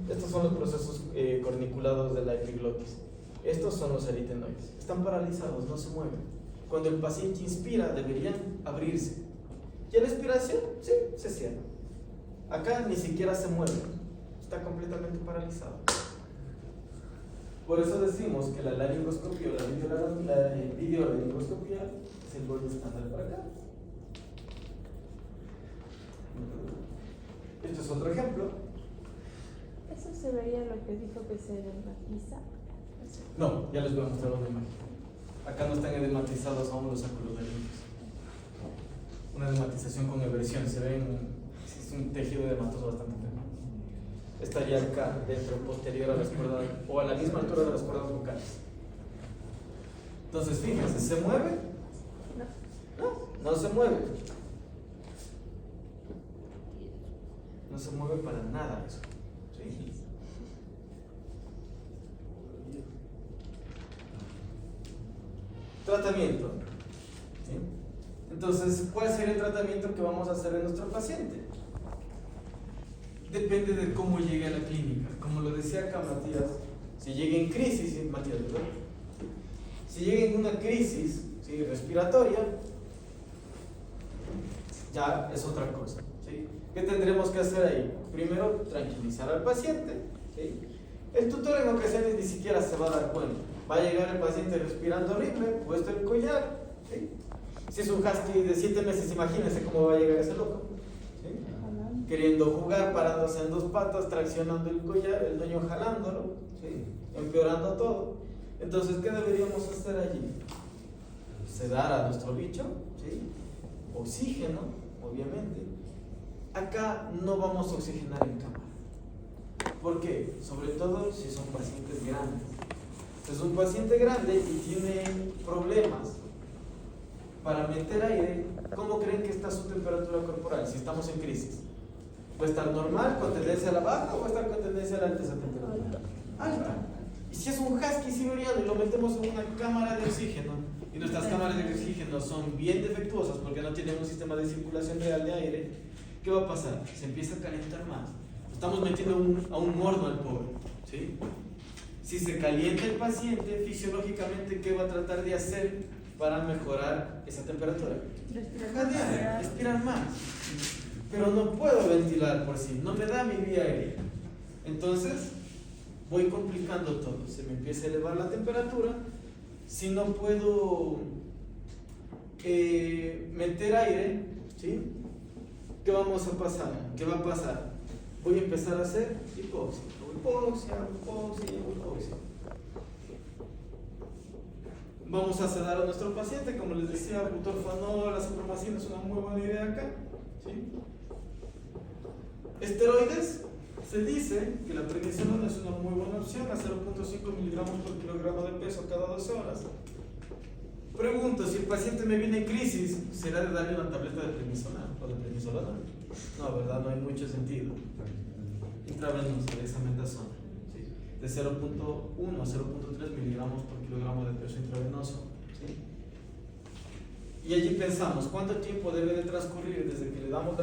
Estos son los procesos corniculados de la epiglotis. Estos son los aritenoides. Están paralizados, no se mueven. Cuando el paciente inspira, deberían abrirse. Y a la expiración, sí, se cierra. Acá ni siquiera se mueve. Está completamente paralizado. Por eso decimos que la laringoscopia o la videolaringoscopia es el gold estándar para acá. Esto es otro ejemplo. Eso se vería lo que dijo que se dermatiza. No, ya les voy a mostrar una imagen. Acá no están edematizados aún los áculos de limpios. Una edematización con eversión. Se ven, es un tejido edematoso bastante feo. Estaría acá, dentro, posterior a las cuerdas, o a la misma altura de las cuerdas vocales. Entonces, fíjense, ¿se mueve? No se mueve. No se mueve para nada eso. ¿Sí? Tratamiento. ¿Sí? Entonces, ¿cuál sería el tratamiento que vamos a hacer en nuestro paciente? Depende de cómo llegue a la clínica. Como lo decía acá Matías, si llega en crisis, Matías, ¿verdad? Si llega en una crisis, ¿sí?, respiratoria, ya es otra cosa. ¿Sí? ¿Qué tendremos que hacer ahí? Primero, tranquilizar al paciente. ¿Sí? El tutor en ocasiones ni siquiera se va a dar cuenta. Va a llegar el paciente respirando horrible, puesto el collar. ¿Sí? Si es un husky de 7 meses, imagínense cómo va a llegar ese loco. ¿Sí? Queriendo jugar, parándose en 2 patas, traccionando el collar, el dueño jalándolo, ¿sí?, empeorando todo. Entonces, ¿qué deberíamos hacer allí? Sedar a nuestro bicho, ¿sí?, oxígeno, obviamente. Acá no vamos a oxigenar en cámara. ¿Por qué? Sobre todo si son pacientes grandes. Es un paciente grande y tiene problemas para meter aire. ¿Cómo creen que está su temperatura corporal si estamos en crisis? ¿Va a estar normal, con tendencia a la baja, o va a estar con tendencia a la alta esa temperatura? Alta. Y si es un husky siberiano y lo metemos en una cámara de oxígeno, y nuestras cámaras de oxígeno son bien defectuosas porque no tienen un sistema de circulación real de aire, ¿qué va a pasar? Se empieza a calentar más. Estamos metiendo a un horno al pobre, ¿sí? Si se calienta el paciente, fisiológicamente, ¿qué va a tratar de hacer para mejorar esa temperatura? Respirar más. Pero no puedo ventilar por sí, no me da mi vía aérea. Entonces, voy complicando todo. Se me empieza a elevar la temperatura. Si no puedo meter aire, ¿sí?, ¿qué vamos a pasar? ¿Qué va a pasar? Voy a empezar a hacer hipoxia. Vamos a sedar a nuestro paciente, como les decía, butorfanol, acipromicina es una muy buena idea acá, ¿sí? Esteroides, se dice que la prednisolona es una muy buena opción a 0.5 miligramos por kilogramo de peso cada 12 horas. Pregunto, si el paciente me viene en crisis, ¿será de darle una tableta de prednisolona o de prednisolona? No, ¿verdad? No hay mucho sentido. Intravenosa de dexametasona, ¿sí?, de 0.1 a 0.3 miligramos por kilogramo de peso intravenoso, ¿sí? Y allí pensamos, ¿cuánto tiempo debe de transcurrir desde que le damos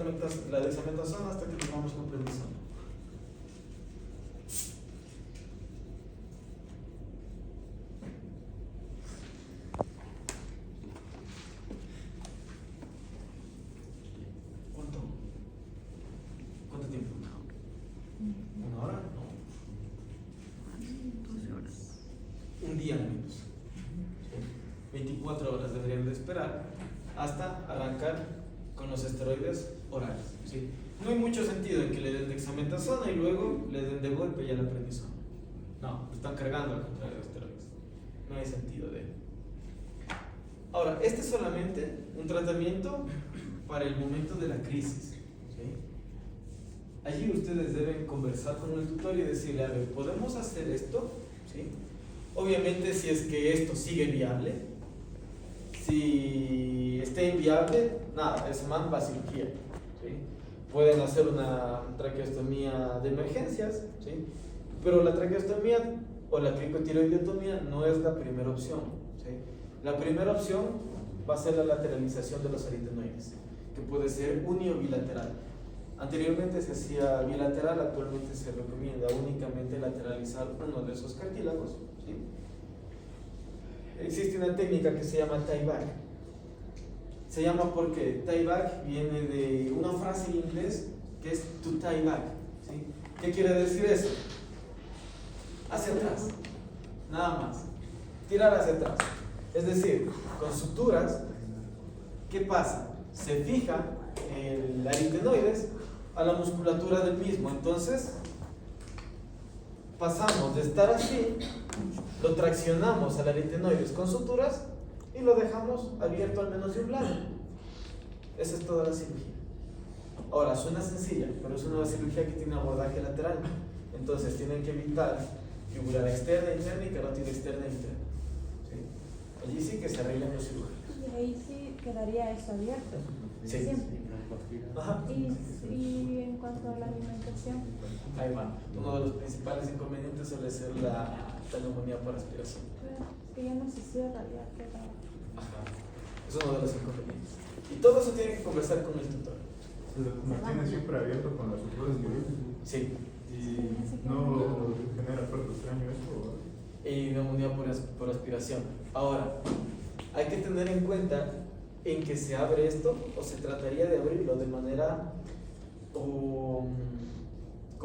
la dexametasona hasta que le damos con prednisona? ¿Cuánto tiempo? ¿1 hora? No. 12 horas. Un día menos. ¿Sí? 24 horas deberían de esperar hasta arrancar con los esteroides orales. ¿Sí? No hay mucho sentido en que le den dexametasona y luego le den de golpe ya la prednisona. No, están cargando al contrario de esteroides. No hay sentido de ello. Ahora, este es solamente un tratamiento para el momento de la crisis. ¿Sí? Allí ustedes deben conversar con el tutor y decirle, a ver, ¿podemos hacer esto? ¿Sí? Obviamente si es que esto sigue viable. Si está inviable, nada, ese man va a cirugía. ¿Sí? Pueden hacer una traqueostomía de emergencias, ¿sí? Pero la traqueostomía o la cricotiroidotomía no es la primera opción. ¿Sí? La primera opción va a ser la lateralización de los aritenoides, que puede ser uni o bilateral. Anteriormente se hacía bilateral, actualmente se recomienda únicamente lateralizar uno de esos cartílagos. ¿Sí? Existe una técnica que se llama tie back. Se llama porque tie back viene de una frase en inglés que es to tie back. ¿Sí? ¿Qué quiere decir eso? Hacia atrás, nada más. Tirar hacia atrás. Es decir, con suturas, ¿qué pasa? Se fija el aritenoides a la musculatura del mismo. Entonces, pasamos de estar así, lo traccionamos al aritenoides con suturas y lo dejamos abierto al menos de un lado. Esa es toda la cirugía. Ahora, suena sencilla, pero es una cirugía que tiene abordaje lateral. Entonces, tienen que evitar yugular externa, interna y carótida externa e interna. ¿Sí? Allí sí que se arreglan los cirujanos. Y ahí sí quedaría eso abierto. Sí. Siempre. Ajá. Y en cuanto a la alimentación, Ahí va. Uno de los principales inconvenientes suele ser la neumonía por aspiración. claro, es que ya no se cierra, ya queda. Ajá. Es uno de los inconvenientes. Y todo eso tiene que conversar con el tutor. Se mantiene siempre abierto con las suturas quirúrgicas. Sí. Y no genera parto extraño eso. Y neumonía por aspiración. Ahora, hay que tener en cuenta en que se abre esto o se trataría de abrirlo de manera con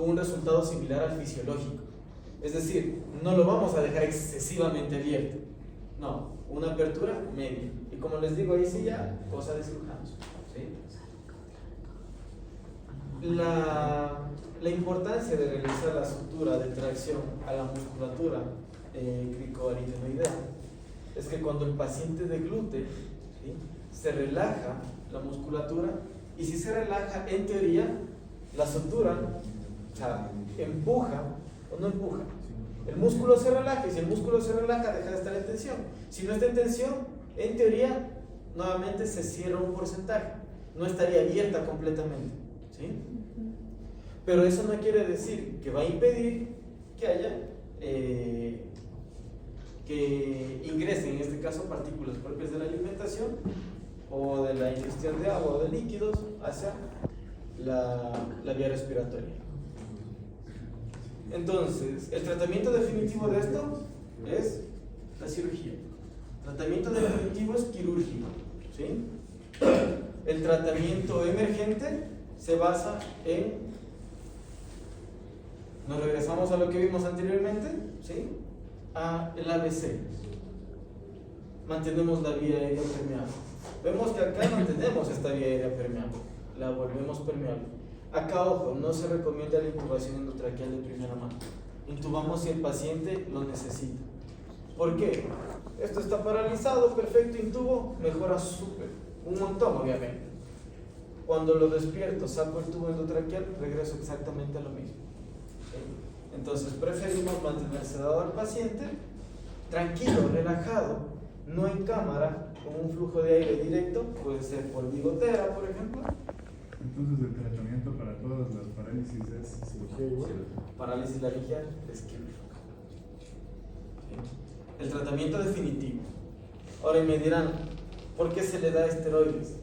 un resultado similar al fisiológico. Es decir, no lo vamos a dejar excesivamente abierto. No, una apertura media. Y como les digo, ahí sí ya cosa de cirujanos. ¿Sí? La importancia de realizar la sutura de tracción a la musculatura cricoaritenoidea es que cuando el paciente deglute, ¿sí?, se relaja la musculatura, y si se relaja, en teoría, la sutura, o sea, empuja o no empuja. El músculo se relaja, y si el músculo se relaja, deja de estar en tensión. Si no está en tensión, en teoría, nuevamente se cierra un porcentaje, no estaría abierta completamente. ¿Sí? Pero eso no quiere decir que va a impedir que haya que ingresen, en este caso, partículas propias de la alimentación o de la ingestión de agua o de líquidos hacia la vía respiratoria. Entonces, el tratamiento definitivo de esto es la cirugía. El tratamiento definitivo es quirúrgico. ¿Sí? El tratamiento emergente se basa en, nos regresamos a lo que vimos anteriormente, ¿sí?, a el ABC. Mantenemos la vía aérea permeable. Vemos que acá mantenemos esta vía aérea permeable, la volvemos permeable. Acá, ojo, no se recomienda la intubación endotraqueal de primera mano. Intubamos si el paciente lo necesita. ¿Por qué? Esto está paralizado, perfecto, intubo, mejora súper, un montón obviamente. Cuando lo despierto, saco el tubo endotraqueal, regreso exactamente a lo mismo. ¿Sí? Entonces preferimos mantener sedado al paciente, tranquilo, relajado, no en cámara, con un flujo de aire directo, puede ser por bigotera, por ejemplo. Entonces el tratamiento para todas las parálisis es cirugía igual. Parálisis laringeal es quirúrgico. ¿Sí? El tratamiento definitivo. Ahora y me dirán, ¿por qué se le da esteroides? ¿Sí?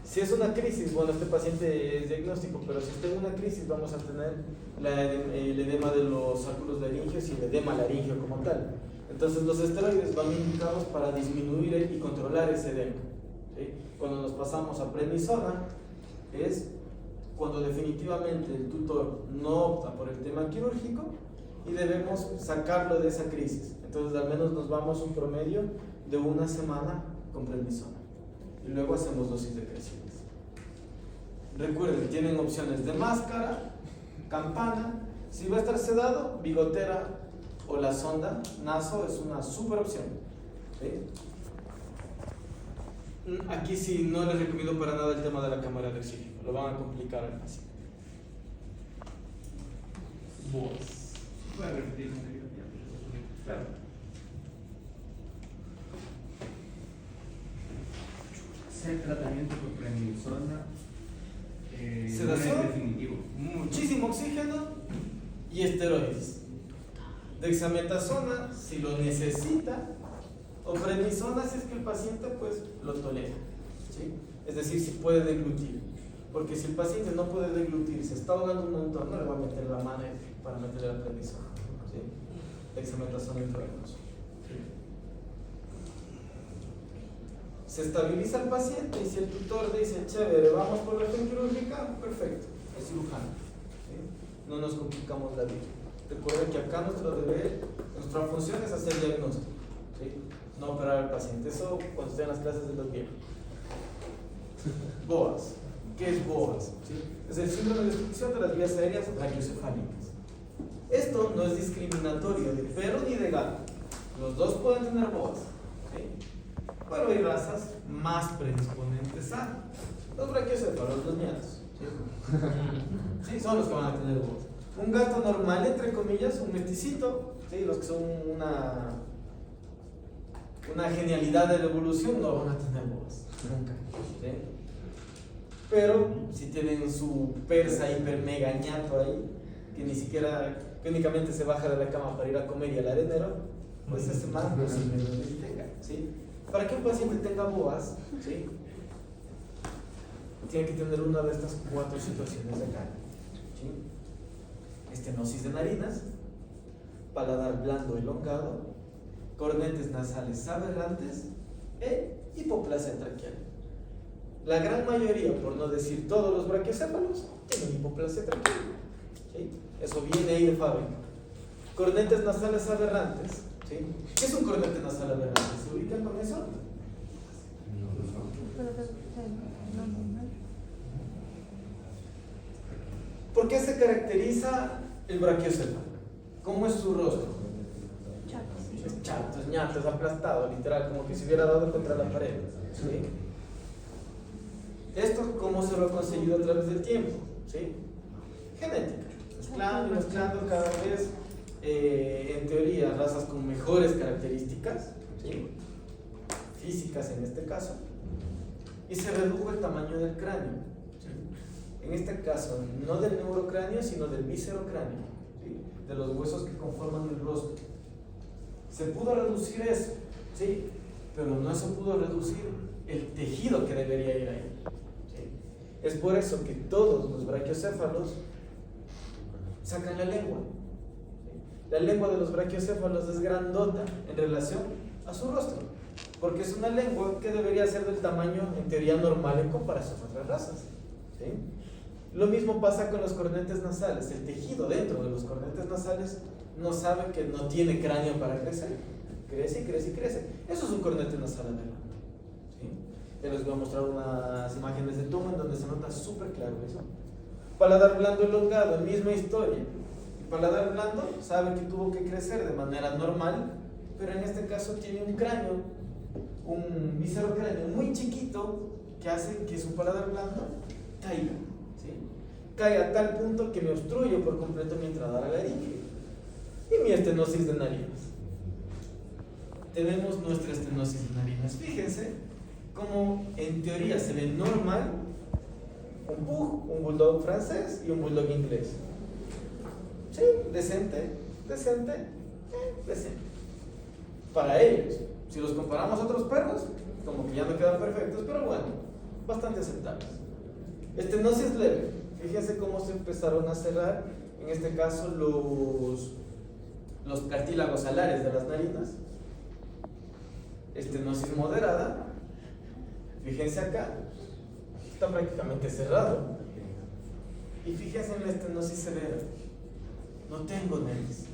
Si es una crisis, bueno, este paciente es diagnóstico, pero si está en una crisis vamos a tener el edema de los sacros laringeos y el edema laringeo como tal. Entonces los esteroides van indicados para disminuir y controlar ese edema. ¿Sí? Cuando nos pasamos a prednisona es cuando definitivamente el tutor no opta por el tema quirúrgico y debemos sacarlo de esa crisis. Entonces al menos nos vamos un promedio de una semana con prednisona y luego hacemos dosis decrecientes. Recuerden, tienen opciones de máscara, campana. Si va a estar sedado, bigotera o la sonda naso es una super opción. ¿Sí? Aquí sí no les recomiendo para nada el tema de la cámara de oxígeno, lo van a complicar al paciente. Vos. Voy a repetir un poquito. Claro. Hacer tratamiento con prednisona Sedación. no es definitivo. Muchísimo oxígeno y esteroides. Dexametasona si lo necesita, o prednisona si es que el paciente pues lo tolera, ¿sí? Es decir, si puede deglutir, porque si el paciente no puede deglutir, se está ahogando un montón, no le va a meter la mano para meterle la prednisona, ¿sí? Dexametasona intravenoso. Se estabiliza el paciente y si el tutor dice, chévere, vamos por la región quirúrgica, perfecto, es cirujano, ¿sí? No nos complicamos la vida. Recuerden que acá nuestra función es hacer diagnóstico, ¿sí? No operar al paciente. Eso cuando estén en las clases de los viejos. BOAS. ¿Qué es BOAS? ¿Sí? Es el síndrome de obstrucción de las vías aéreas brachiocefálicas. Esto no es discriminatorio de perro ni de gato. Los dos pueden tener BOAS, ¿sí? Pero hay razas más predisponentes a los brachiocéfalos, los ñatos, ¿sí? Sí, son los que van a tener BOAS. Un gato normal, entre comillas, un mesticito, ¿sí? Los que son una genialidad de la evolución no van a tener BOAS, nunca, ¿sí? Pero si tienen su persa hiper mega ñato ahí, que ni siquiera, que únicamente se baja de la cama para ir a comer y al arenero, pues ese más posiblemente tenga, ¿sí? Para que un paciente tenga BOAS, ¿sí? Tiene que tener una de estas 4 situaciones de acá, ¿sí? Estenosis de narinas, paladar blando elongado, cornetes nasales aberrantes e hipoplasia traqueal. La gran mayoría, por no decir todos los brachiocéfalos, tienen hipoplasia traqueal, ¿sí? Eso viene ahí de fábrica. Cornetes nasales aberrantes, ¿sí? ¿Qué es un cornete nasal aberrante? ¿Se ubican con eso? ¿Por qué se caracteriza el brachiocéfalo? ¿Cómo es su rostro? Es chato, es ñato, es aplastado, literal, como que se hubiera dado contra la pared, ¿sí? ¿Esto cómo se lo ha conseguido a través del tiempo? ¿Sí? Genética, mezclando y mezclando cada vez, en teoría, razas con mejores características, ¿sí? Físicas en este caso, y se redujo el tamaño del cráneo, ¿sí? En este caso, no del neurocráneo, sino del viscerocráneo, ¿sí? De los huesos que conforman el rostro. Se pudo reducir eso, ¿sí? Pero no se pudo reducir el tejido que debería ir ahí, ¿sí? Es por eso que todos los brachiocéfalos sacan la lengua, ¿sí? La lengua de los brachiocéfalos es grandota en relación a su rostro, porque es una lengua que debería ser del tamaño en teoría normal en comparación a otras razas, ¿sí? Lo mismo pasa con los cornetes nasales. El tejido dentro de los cornetes nasales no sabe que no tiene cráneo para crecer. Crece y crece y crece. Eso es un cornete nasal aberrante, ¿sí? Ya les voy a mostrar unas imágenes de toma en donde se nota súper claro eso. Paladar blando elongado, misma historia. El paladar blando sabe que tuvo que crecer de manera normal, pero en este caso tiene un cráneo, un viscerocráneo muy chiquito que hace que su paladar blando caiga, ¿sí? Cae a tal punto que me obstruye por completo mi entrada a la laringe y mi estenosis de narinas. Tenemos nuestra estenosis de narinas. Fíjense cómo en teoría se ve normal un pug, un bulldog francés y un bulldog inglés. Sí, decente, decente. Para ellos, si los comparamos a otros perros, como que ya no quedan perfectos, pero bueno, bastante aceptables. Estenosis leve. Fíjense cómo se empezaron a cerrar, en este caso, los cartílagos alares de las narinas. Estenosis moderada. Fíjense acá, está prácticamente cerrado. Y fíjense en la estenosis severa. No tengo nariz.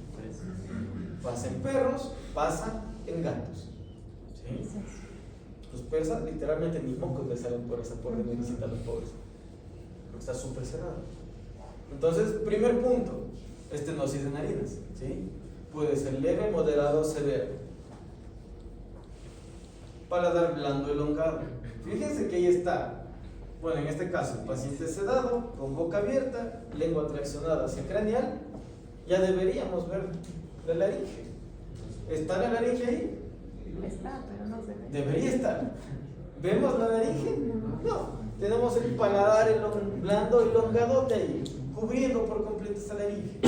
Pasa en perros, pasa en gatos, ¿sí? Los persas literalmente ni mocos les salen por esa por de naricita a los pobres. está súper cerrado. Entonces, primer punto, estenosis de narinas, ¿sí? Puede ser leve, moderado o severo. Paladar blando elongado. Fíjense que ahí está. Bueno, en este caso, el paciente sedado, con boca abierta, lengua traccionada hacia craneal. Ya deberíamos ver la laringe. ¿Está la laringe ahí? Está, pero no se ve. Debería estar. ¿Vemos la laringe? No. Tenemos el paladar blando elongadote ahí, cubriendo por completo esa laringe.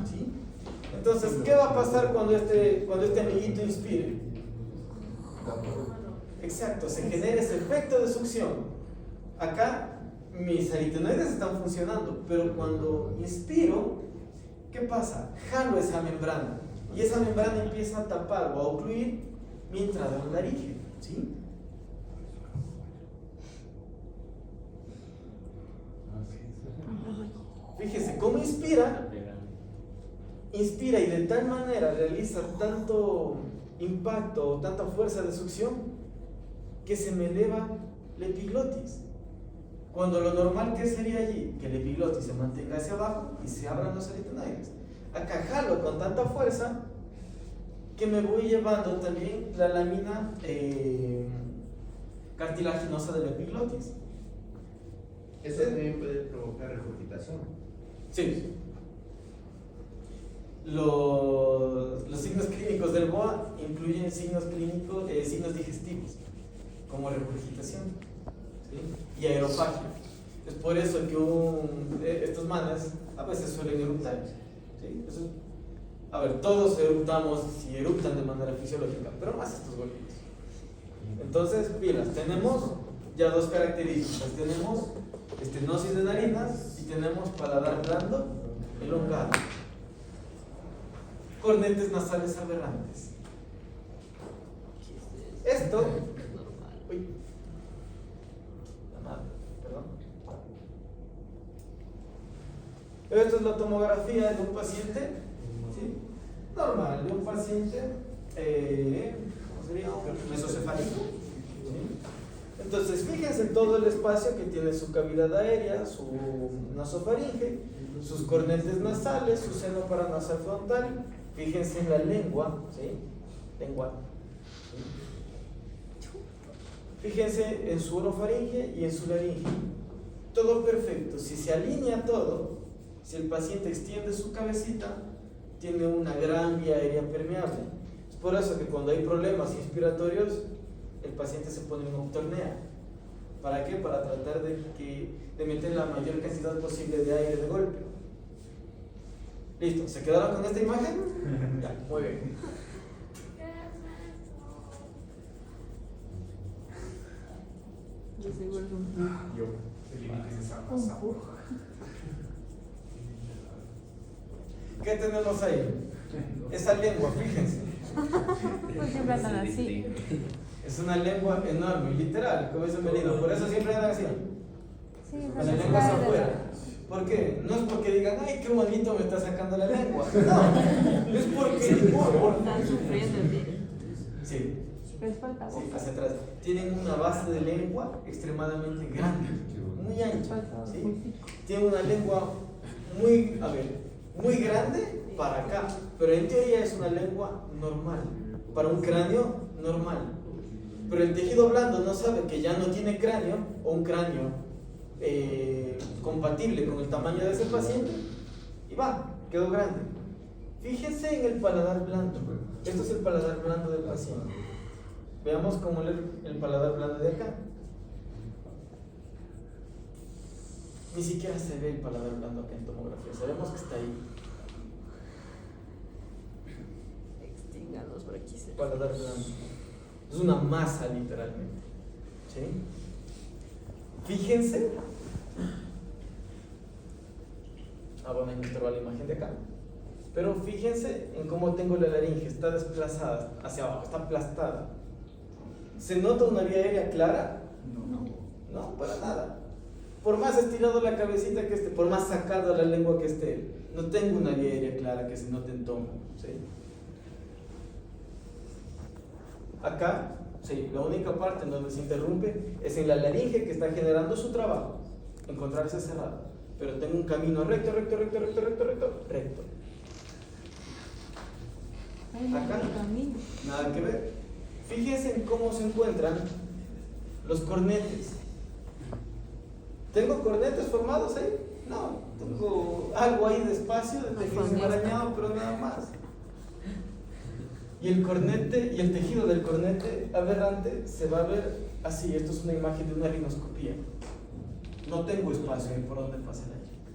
¿Sí? Entonces, ¿qué va a pasar cuando este amiguito inspire? Exacto, se genera ese efecto de succión. Acá mis aritenoides están funcionando, pero cuando inspiro, ¿qué pasa? Jalo esa membrana y esa membrana empieza a tapar o a ocluir mi entrada a la laringe. ¿Sí? Fíjese cómo inspira y de tal manera realiza tanto impacto o tanta fuerza de succión que se me eleva la epiglotis. Cuando lo normal que sería allí, que la epiglotis se mantenga hacia abajo y se abran los aritenoides. Acá jalo con tanta fuerza que me voy llevando también la lámina cartilaginosa de la epiglotis. Eso también puede provocar regurgitación. Sí. Los signos clínicos del BOA incluyen signos clínicos, signos digestivos, como regurgitación, ¿sí? Y aerofagia. Es por eso que estos manes a veces suelen eruptar. ¿Sí? Eso, a ver, todos eruptamos y eruptan de manera fisiológica, pero más estos golpes. Entonces, pilas, tenemos ya dos características. Tenemos estenosis de narinas y tenemos paladar blando elongado. Cornetes nasales aberrantes. Esto, uy, perdón. Esto es la tomografía de un paciente, ¿sí? Normal, de un paciente, ¿cómo sería? Mesocefálico. ¿Sí? Entonces, fíjense todo el espacio que tiene su cavidad aérea, su nasofaringe, sus cornetes nasales, su seno paranasal frontal. Fíjense en la lengua, ¿sí? Lengua. ¿Sí? Fíjense en su orofaringe y en su laringe. Todo perfecto. Si se alinea todo, si el paciente extiende su cabecita, tiene una gran vía aérea permeable. Es por eso que cuando hay problemas inspiratorios, el paciente se pone en octornea. ¿Para qué? Para tratar de meter la mayor cantidad posible de aire de golpe. ¿Listo? ¿Se quedaron con esta imagen? Ya, muy bien. Yo seguro Yo. El límite es un puro. ¿Qué tenemos ahí? Esa lengua, fíjense. Pues siempre andan así. Es una lengua enorme, literal, como dice Merino. Por eso siempre andan así. Sí, Con la lengua hacia afuera. ¿Por qué? No es porque digan, ay, qué bonito me está sacando la lengua. No, es porque. Están sufriendo, Sí. les falta Sí, boca. hacia atrás. Tienen una base de lengua extremadamente grande, muy ancha. ¿Sí? Tienen una lengua muy grande para acá, pero en teoría es una lengua normal, para un cráneo normal. Pero el tejido blando no sabe que ya no tiene cráneo o un cráneo compatible con el tamaño de ese paciente y quedó grande. Fíjense en el paladar blando. Esto es el paladar blando del paciente. Veamos cómo el paladar blando de acá. Ni siquiera se ve el paladar blando acá en tomografía. Sabemos que está ahí. Extingan los braquíceps. Paladar blando. Es una masa literalmente. ¿Sí? Fíjense. Bueno, ahí me entró la imagen de acá. Pero fíjense en cómo tengo la laringe. Está desplazada hacia abajo, está aplastada. ¿Se nota una vía aérea clara? No, para nada. Por más estirado la cabecita que esté, por más sacado la lengua que esté, no tengo una vía aérea clara que se note en tomo. ¿Sí? Acá, sí, la única parte en donde se interrumpe es en la laringe que está generando su trabajo. encontrar ese cerrado, pero tengo un camino recto. Ay, no, Acá. el camino. Nada que ver. Fíjense en cómo se encuentran los cornetes. ¿Tengo cornetes formados ahí? No, tengo algo ahí de espacio, de tejido enmarañado, pero nada más. Y el cornete y el tejido del cornete aberrante se va a ver así. Esto es una imagen de una rinoscopía. No tengo espacio ahí por donde pase la chica.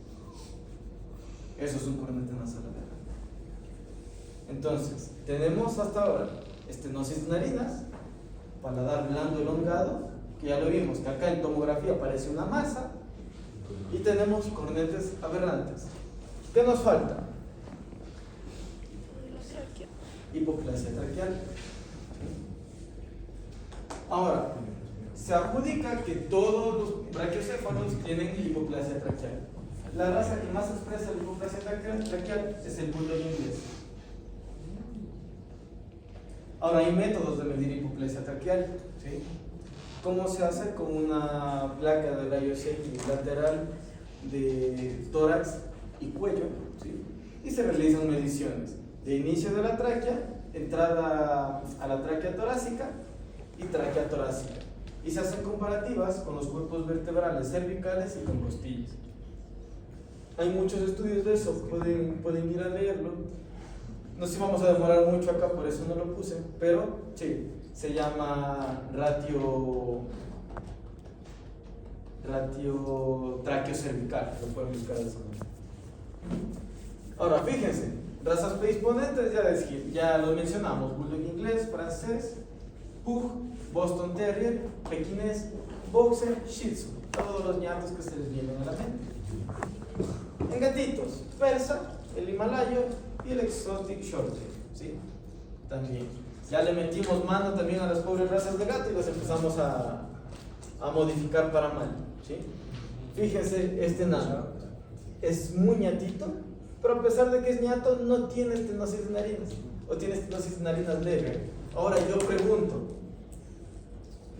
Eso es un cornete nasal aberrante. Entonces, tenemos hasta ahora estenosis de narinas, paladar blando elongado, que ya lo vimos, que acá en tomografía parece una masa, y tenemos cornetes aberrantes. ¿Qué nos falta? Hipoplasia traqueal. Ahora, se adjudica que todos los brachiocéfalos tienen hipoplasia traqueal. La raza que más expresa la hipoplasia traqueal es el bulldog inglés. Ahora, hay métodos de medir hipoplasia traqueal, ¿sí? ¿Cómo se hace? Con una placa de rayos X lateral de tórax y cuello, ¿sí? Y se realizan mediciones de inicio de la tráquea, entrada a la tráquea torácica y tráquea torácica. Y se hacen comparativas con los cuerpos vertebrales cervicales y con costillas. Hay muchos estudios de eso, pueden ir a leerlo. No sé si vamos a demorar mucho acá, por eso no lo puse, pero sí, se llama ratio tráqueo cervical, lo pueden buscar de esa manera. Ahora, fíjense, razas predisponentes, ya lo mencionamos: bulldog inglés, francés, pug, Boston Terrier, pequinés, boxer, shih tzu, todos los ñatos que se les vienen a la mente. En gatitos, persa, el himalayo y el exotic shorthair, ¿sí? También. Ya le metimos mano también a las pobres razas de gato y las empezamos a modificar para mal, ¿sí? Fíjense, este nano es muy ñatito, pero a pesar de que es ñato, no tiene estenosis de narinas, o tiene estenosis de narinas leve. Ahora yo pregunto,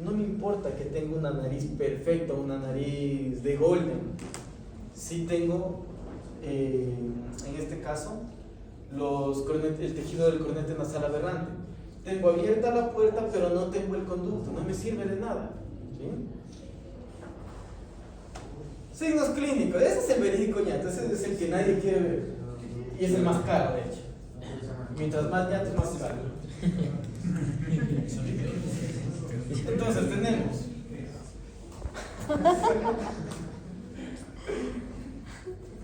no me importa que tenga una nariz perfecta, una nariz de golden, si tengo, en este caso, el tejido del cornete nasal aberrante. Tengo abierta la puerta, pero no tengo el conducto, no me sirve de nada, ¿sí? Signos clínicos, ese es el verídico ñato, ese es el que nadie quiere ver, y es el más caro, de hecho. Mientras más ñato, más caro. Entonces tenemos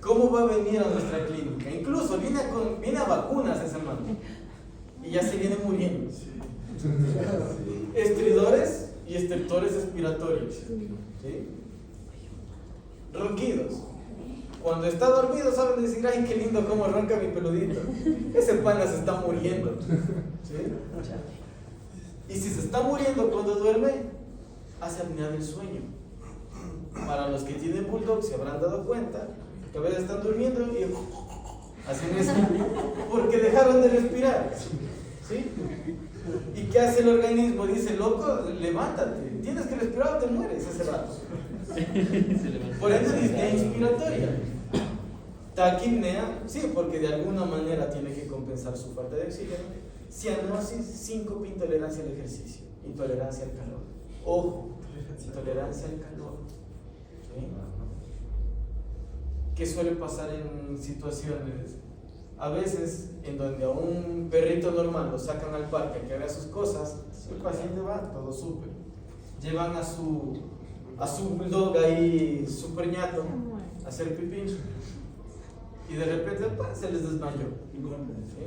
¿cómo va a venir a nuestra clínica? Incluso viene a vacunas ese man y ya se viene muriendo. Estridores y estertores expiratorios, ¿sí? Ronquidos. Cuando está dormido saben decir: ay, qué lindo cómo ronca mi peludito. Ese pana se está muriendo, ¿sí? Y si se está muriendo cuando duerme, hace apnea del sueño. Para los que tienen bulldog se habrán dado cuenta que a veces están durmiendo y hacen eso porque dejaron de respirar, ¿sí? ¿Y qué hace el organismo? Dice: loco, levántate, tienes que respirar o te mueres ese rato. Por eso es disnea inspiratoria. Taquipnea, sí, porque de alguna manera tiene que compensar su falta de oxígeno. Cianosis, síncope, intolerancia al ejercicio, intolerancia al calor. Ojo, intolerancia al calor, ¿sí? ¿Qué suele pasar en situaciones? A veces, en donde a un perrito normal lo sacan al parque a que haga sus cosas, el paciente va todo súper. Llevan a su bulldog ahí súper ñato a hacer pipí y de repente se les desmayó. ¿Sí?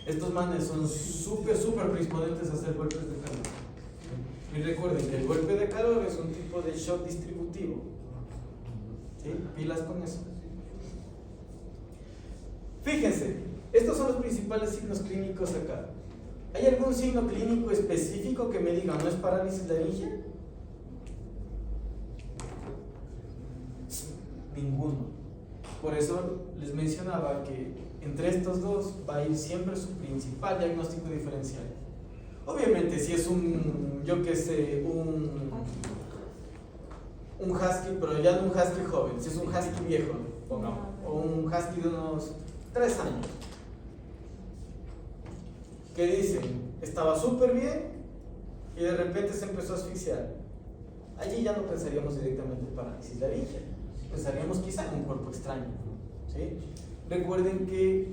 Estos manes son súper predisponentes a hacer golpes de calor. ¿Sí? Y recuerden que el golpe de calor es un tipo de shock distributivo. ¿Sí? Pilas con eso. Fíjense, estos son los principales signos clínicos acá. ¿Hay algún signo clínico específico que me diga no es parálisis laringea? Ninguno. Por eso les mencionaba que entre estos dos va a ir siempre su principal diagnóstico diferencial. Obviamente, si es un un husky, pero ya no un husky joven, si es un husky viejo, pongamos, o un husky de unos 3 años, que dicen, estaba súper bien y de repente se empezó a asfixiar. Allí ya no pensaríamos directamente en parálisis laringe, pensaríamos quizá en un cuerpo extraño, ¿sí? Recuerden que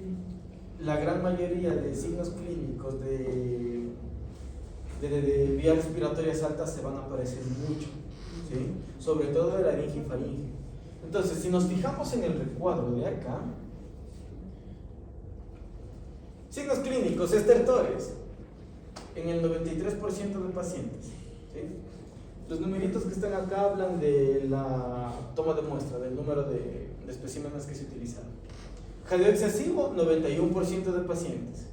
la gran mayoría de signos clínicos de vías respiratorias altas se van a aparecer mucho, ¿sí? Sobre todo de laringe y faringe. Entonces, si nos fijamos en el recuadro de acá, signos clínicos, estertores, en el 93% de pacientes, ¿sí? Los numeritos que están acá hablan de la toma de muestra, del número de especímenes que se utilizaron. Jadeo excesivo, 91% de pacientes.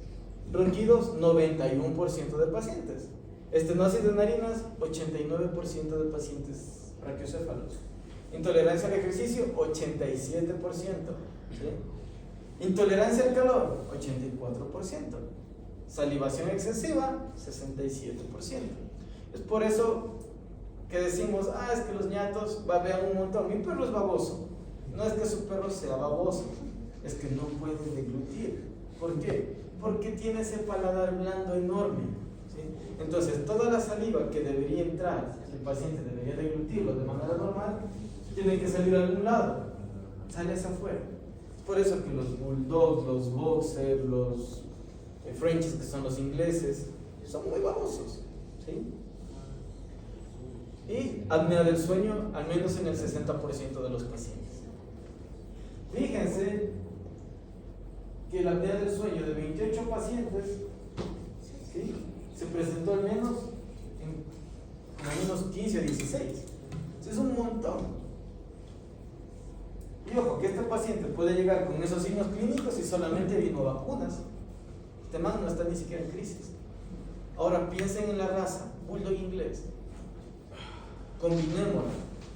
Ronquidos, 91% de pacientes. Estenosis de narinas, 89% de pacientes brachiocéfalos. Intolerancia al ejercicio, 87%. ¿Sí? Intolerancia al calor, 84%. Salivación excesiva, 67%. Es por eso que decimos, es que los ñatos babean un montón. Mi perro es baboso. No es que su perro sea baboso, es que no puede deglutir. ¿Por qué? Porque tiene ese paladar blando enorme, ¿sí? Entonces, toda la saliva que debería entrar, el paciente debería deglutirlo de manera normal, tiene que salir a algún lado, sale hacia afuera. Por eso que los bulldogs, los boxers, los frenchies, que son los ingleses, son muy babosos, ¿sí? Y apnea del sueño, al menos en el 60% de los pacientes. Fíjense que la apnea del sueño de 28 pacientes, ¿sí?, se presentó al menos en unos 15 o 16. Es un montón. Y ojo, que este paciente puede llegar con esos signos clínicos y solamente vino vacunas. Este man no está ni siquiera en crisis. Ahora piensen en la raza, bulldog inglés. Combinemos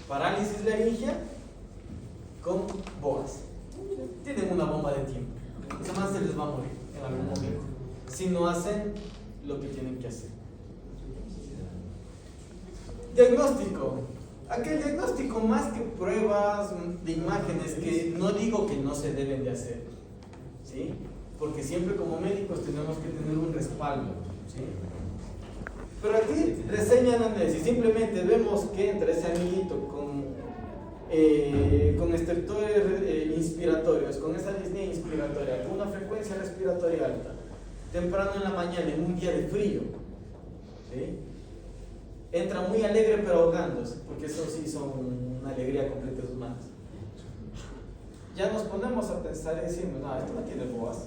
parálisis laringea con boas. Tienen una bomba de tiempo. Esa man se les va a morir en algún momento si no hacen lo que tienen que hacer. Diagnóstico. Aquel diagnóstico más que pruebas de imágenes, que no digo que no se deben de hacer, ¿sí? Porque siempre como médicos tenemos que tener un respaldo, ¿sí? Pero aquí reseña anamnesis, simplemente vemos que entra ese amiguito con estertores inspiratorios, con esa disnea inspiratoria, con una frecuencia respiratoria alta, temprano en la mañana, en un día de frío, ¿sí? Entra muy alegre pero ahogándose, porque eso sí son una alegría completa de sus manos. Ya nos ponemos a pensar y decimos, no, esto no tiene boas, ¿sí?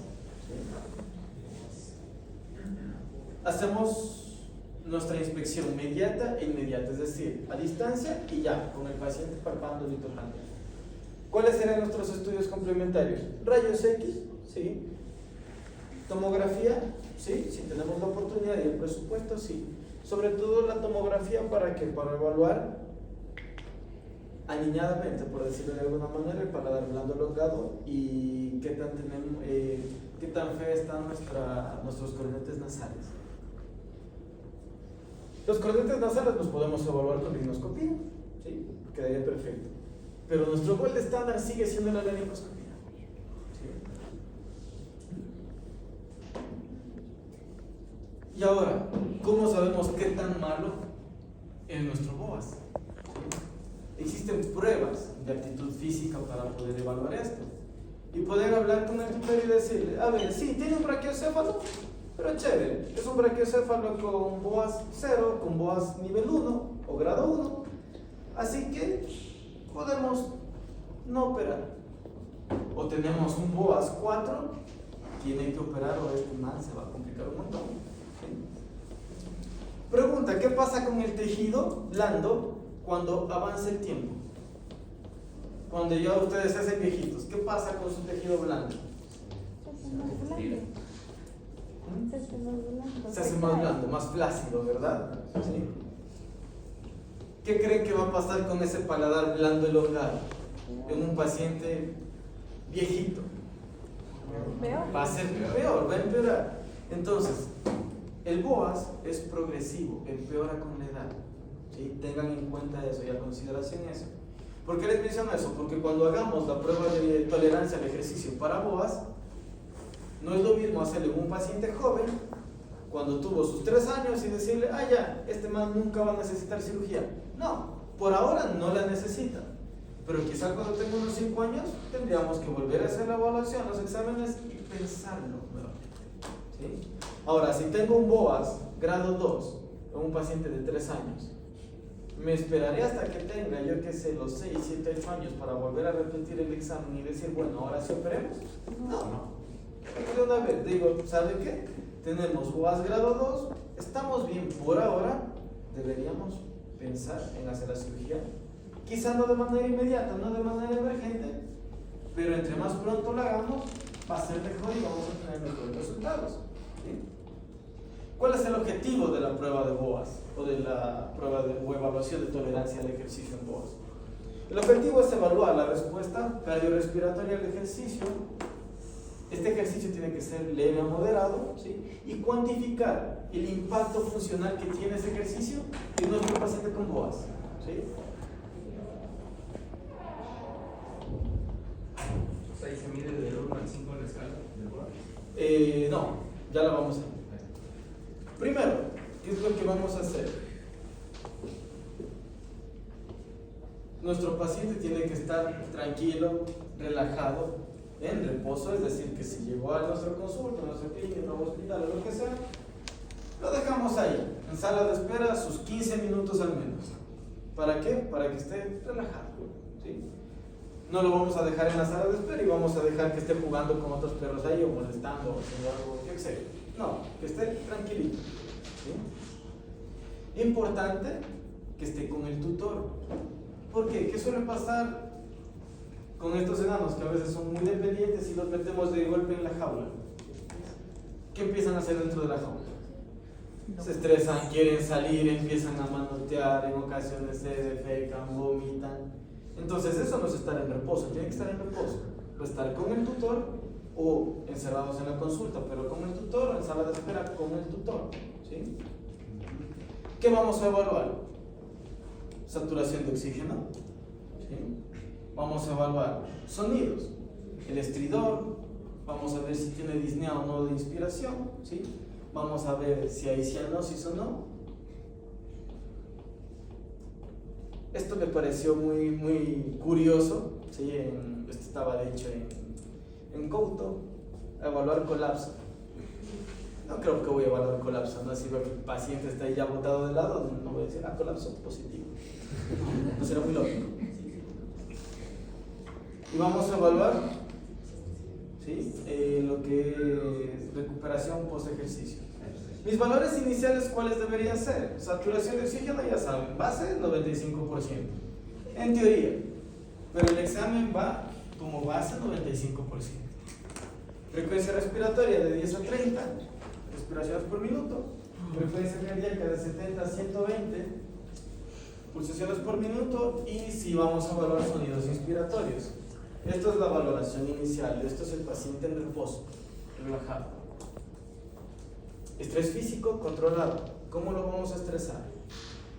Hacemos nuestra inspección inmediata, es decir, a distancia y ya, con el paciente palpando y tocando. ¿Cuáles serán nuestros estudios complementarios? Rayos X, ¿sí? Tomografía, ¿sí? Si tenemos la oportunidad y el presupuesto, sí. Sobre todo la tomografía, ¿para qué? Para evaluar aniñadamente, por decirlo de alguna manera, el paladar blando elongado y qué tan fea están nuestros cornetes nasales. Los cornetes nasales los podemos evaluar con rinoscopía, ¿sí? Quedaría perfecto. Pero nuestro gold estándar sigue siendo la laringoscopía, ¿sí? Y ahora, ¿cómo sabemos qué tan malo es nuestro boas? ¿Sí? Existen pruebas de aptitud física para poder evaluar esto y poder hablar con el tutor y decirle, a ver, sí, tiene un brachiocéfalo, pero chévere, es un brachiocéfalo con boas 0, con boas nivel 1 o grado 1, así que podemos no operar. O tenemos un boas 4, tiene que operar o este man se va a complicar un montón, ¿sí? Pregunta, ¿qué pasa con el tejido blando cuando avanza el tiempo? Cuando ya ustedes se hacen viejitos, ¿qué pasa con su tejido blando? Se hace más blando, más flácido, ¿verdad? ¿Sí? ¿Qué creen que va a pasar con ese paladar blando elongado en un paciente viejito? Va a ser peor, va a empeorar. Entonces, el boas es progresivo, empeora con la edad. ¿sí? Tengan en cuenta eso y a consideración eso. ¿Por qué les menciono eso? Porque cuando hagamos la prueba de tolerancia al ejercicio para BOAS, no es lo mismo hacerle a un paciente joven cuando tuvo sus 3 años y decirle, ah, ya, este man nunca va a necesitar cirugía. No, por ahora no la necesita. Pero quizá cuando tenga unos 5 años tendríamos que volver a hacer la evaluación, los exámenes y pensarlo nuevamente, ¿sí? Ahora, si tengo un BOAS grado 2 o un paciente de 3 años, ¿me esperaré hasta que tenga, yo qué sé, los 6, 7, 8 años para volver a repetir el examen y decir, bueno, ahora sí operemos? No. De una vez digo, ¿sabe qué? Tenemos BOAS grado 2, estamos bien por ahora, deberíamos pensar en hacer la cirugía. Quizá no de manera inmediata, no de manera emergente, pero entre más pronto lo hagamos, va a ser mejor y vamos a tener mejores resultados, ¿sí? ¿Cuál es el objetivo de la prueba de BOAS o de la prueba o evaluación de tolerancia al ejercicio en BOAS? El objetivo es evaluar la respuesta cardiorrespiratoria al ejercicio. Este ejercicio tiene que ser leve a moderado, ¿sí? Y cuantificar el impacto funcional que tiene ese ejercicio en nuestro paciente con BOAS, ¿sí? Ahí se mide del 1 al 5 en la escala del BOAS. No, ya la vamos a ver. Primero, ¿qué es lo que vamos a hacer? Nuestro paciente tiene que estar tranquilo, relajado, en reposo, es decir, que si llegó a nuestra consulta, a nuestra clínica, a un hospital o lo que sea, lo dejamos ahí, en sala de espera, sus 15 minutos al menos. ¿Para qué? Para que esté relajado, ¿sí? No lo vamos a dejar en la sala de espera y vamos a dejar que esté jugando con otros perros ahí o molestando o haciendo algo, yo qué sé. No, que esté tranquilito, ¿sí? Importante que esté con el tutor. ¿Por qué? ¿Qué suele pasar con estos enanos que a veces son muy dependientes y los metemos de golpe en la jaula? ¿Qué empiezan a hacer dentro de la jaula? Se estresan, quieren salir, empiezan a manotear, en ocasiones se defecan, vomitan. Entonces eso no es estar en reposo, tiene que estar en reposo. O estar con el tutor o encerrados en la consulta, pero con el tutor, en sala de espera con el tutor, ¿sí? ¿Qué vamos a evaluar? Saturación de oxígeno, ¿sí? Vamos a evaluar sonidos, el estridor, vamos a ver si tiene disnea o no de inspiración, ¿sí? Vamos a ver si hay cianosis o no. Esto me pareció muy curioso, ¿sí? Esto estaba de hecho en Couto, evaluar colapso. No creo que voy a evaluar colapso, ¿no? Si veo que el paciente está ahí ya botado de lado, no voy a decir, colapso positivo. No será muy lógico. Y vamos a evaluar, ¿sí? Lo que es recuperación post ejercicio. Mis valores iniciales, ¿cuáles deberían ser? Saturación de oxígeno, ya saben, base 95%, en teoría, pero el examen va como base 95%. Frecuencia respiratoria de 10 a 30 respiraciones por minuto, frecuencia cardíaca de 70 a 120 pulsaciones por minuto, y si vamos a evaluar sonidos inspiratorios. Esto es la valoración inicial, esto es el paciente en reposo, relajado. Estrés físico controlado. ¿Cómo lo vamos a estresar?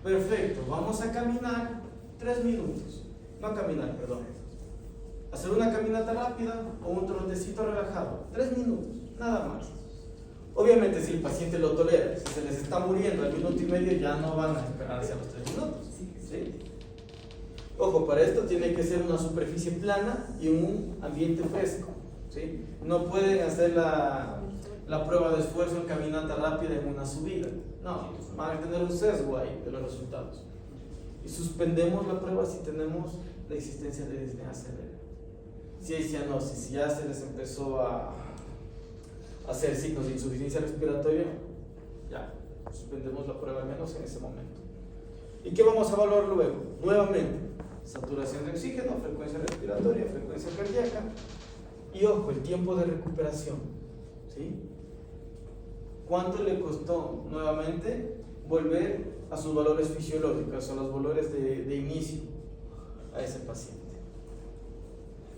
Perfecto, vamos a caminar 3 minutos. No caminar, perdón. Hacer una caminata rápida o un trotecito relajado. 3 minutos, nada más. Obviamente si el paciente lo tolera, si se les está muriendo al minuto y medio, ya no van a esperarse a los 3 minutos, ¿sí? Ojo, para esto tiene que ser una superficie plana y un ambiente fresco, ¿sí? No pueden hacer la prueba de esfuerzo en caminata rápida en una subida. No, van a tener un sesgo ahí de los resultados. Y suspendemos la prueba si tenemos la existencia de disnea severa. Si hay cianosis, si ya se les empezó a hacer signos de insuficiencia respiratoria, ya, suspendemos la prueba al menos en ese momento. ¿Y qué vamos a evaluar luego? Nuevamente, saturación de oxígeno, frecuencia respiratoria, frecuencia cardíaca y, ojo, el tiempo de recuperación, ¿sí? ¿Cuánto le costó nuevamente volver a sus valores fisiológicos, a los valores de inicio a ese paciente?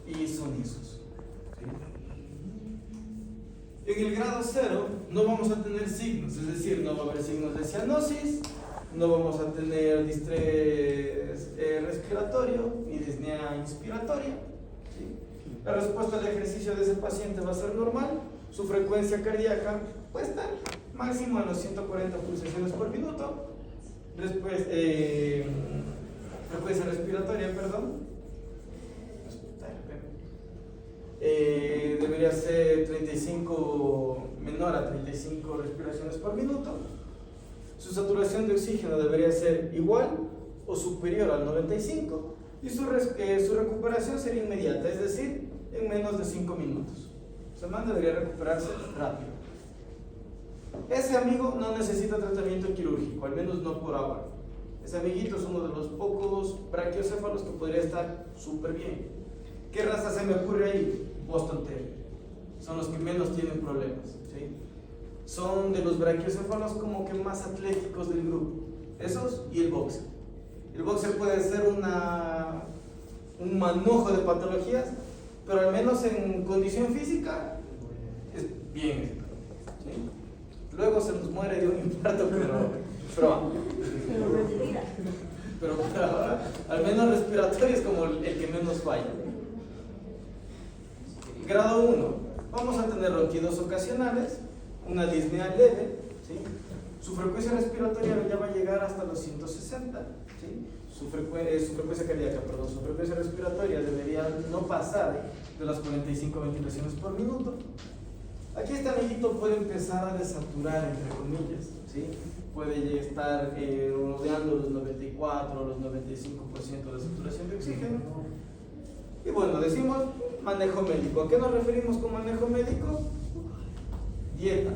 Y son esos, ¿sí? En el grado 0 no vamos a tener signos, es decir, no va a haber signos de cianosis, no vamos a tener distrés respiratorio ni disnea inspiratoria. ¿Sí? La respuesta al ejercicio de ese paciente va a ser normal, su frecuencia cardíaca puede estar máximo en los 140 pulsaciones por minuto. Después, frecuencia respiratoria, perdón. Debería ser 35, menor a 35 respiraciones por minuto. Su saturación de oxígeno debería ser igual o superior al 95 y su recuperación sería inmediata, es decir, en menos de 5 minutos. Ese man debería recuperarse rápido. Ese amigo no necesita tratamiento quirúrgico, al menos no por ahora. Ese amiguito es uno de los pocos brachiocéfalos que podría estar súper bien. ¿Qué raza se me ocurre ahí? Boston Terrier. Son los que menos tienen problemas, ¿sí? Son de los brachiocéfalos como que más atléticos del grupo. Esos y el boxer. El boxer puede ser un manojo de patologías, pero al menos en condición física es bien, ¿sí? Luego se nos muere de un infarto, pero ahora, al menos respiratorio es como el que menos falla. Grado 1, vamos a tener ronquidos ocasionales, una disnea leve, ¿sí? Su frecuencia respiratoria ya va a llegar hasta los 160, ¿sí? Su frecuencia cardíaca, perdón, su frecuencia respiratoria debería no pasar de las 45 ventilaciones por minuto. Aquí este amiguito puede empezar a desaturar, entre comillas, ¿sí? Puede estar rodeando los 94 o los 95% de saturación de oxígeno. Y bueno, decimos manejo médico. ¿A qué nos referimos con manejo médico? Dieta.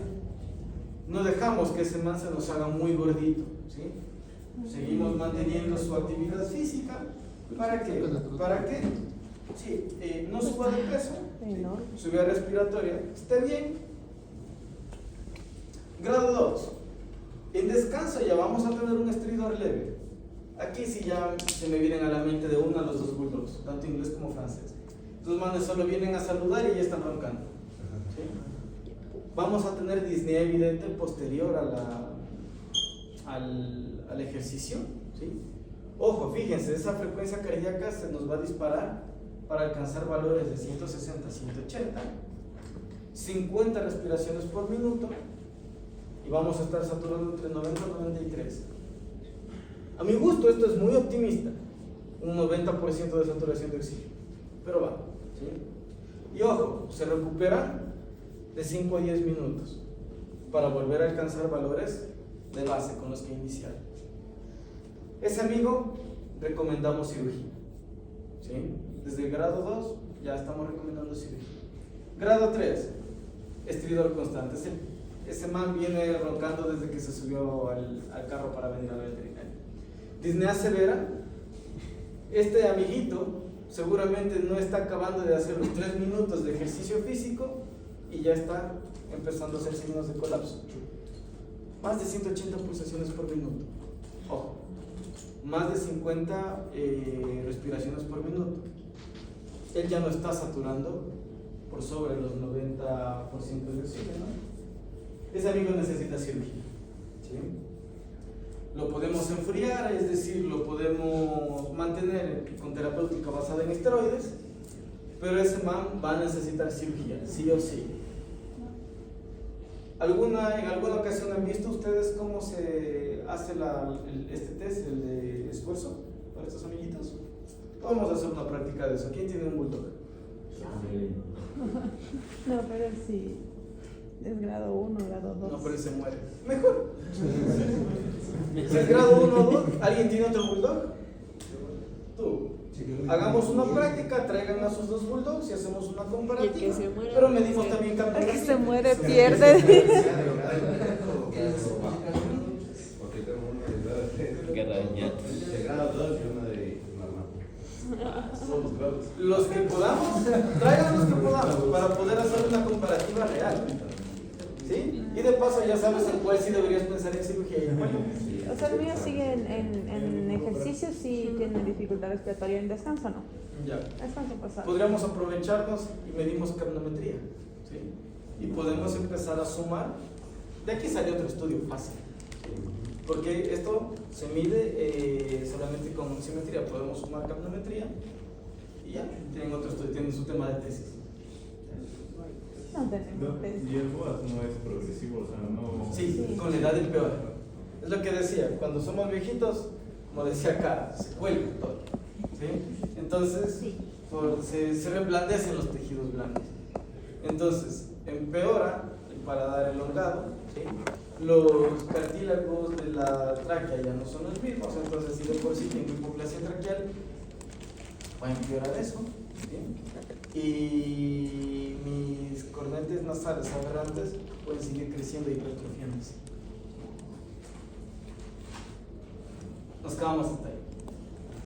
No dejamos que ese man se nos haga muy gordito, ¿sí? Seguimos manteniendo su actividad física. ¿Para qué? Para que no suba de peso, ¿sí? Su vía respiratoria esté bien. Grado 2. En descanso ya vamos a tener un estridor leve. Aquí sí ya se me vienen a la mente de uno a los dos bulldogs, tanto inglés como francés. Estos manes solo vienen a saludar y ya están roncando, ¿sí? Vamos a tener disnea evidente posterior al ejercicio, ¿sí? Ojo, fíjense, esa frecuencia cardíaca se nos va a disparar para alcanzar valores de 160 a 180, 50 respiraciones por minuto y vamos a estar saturando entre 90 y 93. A mi gusto esto es muy optimista, un 90% de saturación de oxígeno, pero va, ¿sí? Y ojo, se recupera de 5 a 10 minutos para volver a alcanzar valores de base con los que iniciar. Ese amigo recomendamos cirugía, ¿sí? Desde el grado 2 ya estamos recomendando cirugía. Grado 3, estridor constante. Ese man viene roncando desde que se subió al carro para venir a la veterinaria. Disnea severa, este amiguito seguramente no está acabando de hacer los 3 minutos de ejercicio físico y ya está empezando a hacer signos de colapso. Más de 180 pulsaciones por minuto. Ojo, más de 50 respiraciones por minuto. Él ya no está saturando por sobre los 90% de oxígeno. Ese amigo necesita cirugía, ¿sí? Lo podemos enfriar, es decir, lo podemos mantener con terapéutica basada en esteroides, pero ese man va a necesitar cirugía, sí o sí. ¿En alguna ocasión han visto ustedes cómo se hace este test, el de esfuerzo, para estos amiguitos? Vamos a hacer una práctica de eso. ¿Quién tiene un bulldog? No, pero sí. Es grado 1, grado 2. No, pero él se muere. Mejor. Si es grado 1 o 2, ¿alguien tiene otro bulldog? Tú. Hagamos una práctica, traigan a sus 2 bulldogs y hacemos una comparativa. Y el que se muere, pero medimos también el campeonato. que se muere pierde. Porque tengo uno de grado 2 y uno de normal. Los que podamos, traigan los que podamos para poder hacer una comparativa real. ¿Sí? Y de paso ya sabes en cuál sí deberías pensar en cirugía y en cuál no. O sea, el mío sigue en ejercicio, sí tiene dificultad respiratoria, en descanso no. Ya. Descanso pasado. Podríamos aprovecharnos y medimos capnometría, ¿sí? Y podemos empezar a sumar. De aquí salió otro estudio fácil. Porque esto se mide solamente con simetría, podemos sumar capnometría y ya, tienen otro estudio, tienen su tema de tesis. No tenemos No, tesis. y el BOAS no es progresivo, o sea, no. Sí, con la edad empeora. Es lo que decía, cuando somos viejitos, como decía acá, se cuelga todo. ¿Sí? Entonces, se reblandecen los tejidos blandos. Entonces, empeora el paladar elongado, ¿sí? Los cartílagos de la tráquea ya no son los mismos, entonces si de por sí tengo hipoplasia traqueal, va a empeorar eso. ¿Sí? Y mis cornetes nasales aberrantes pueden seguir creciendo y hipertrofiándose. Nos quedamos hasta ahí.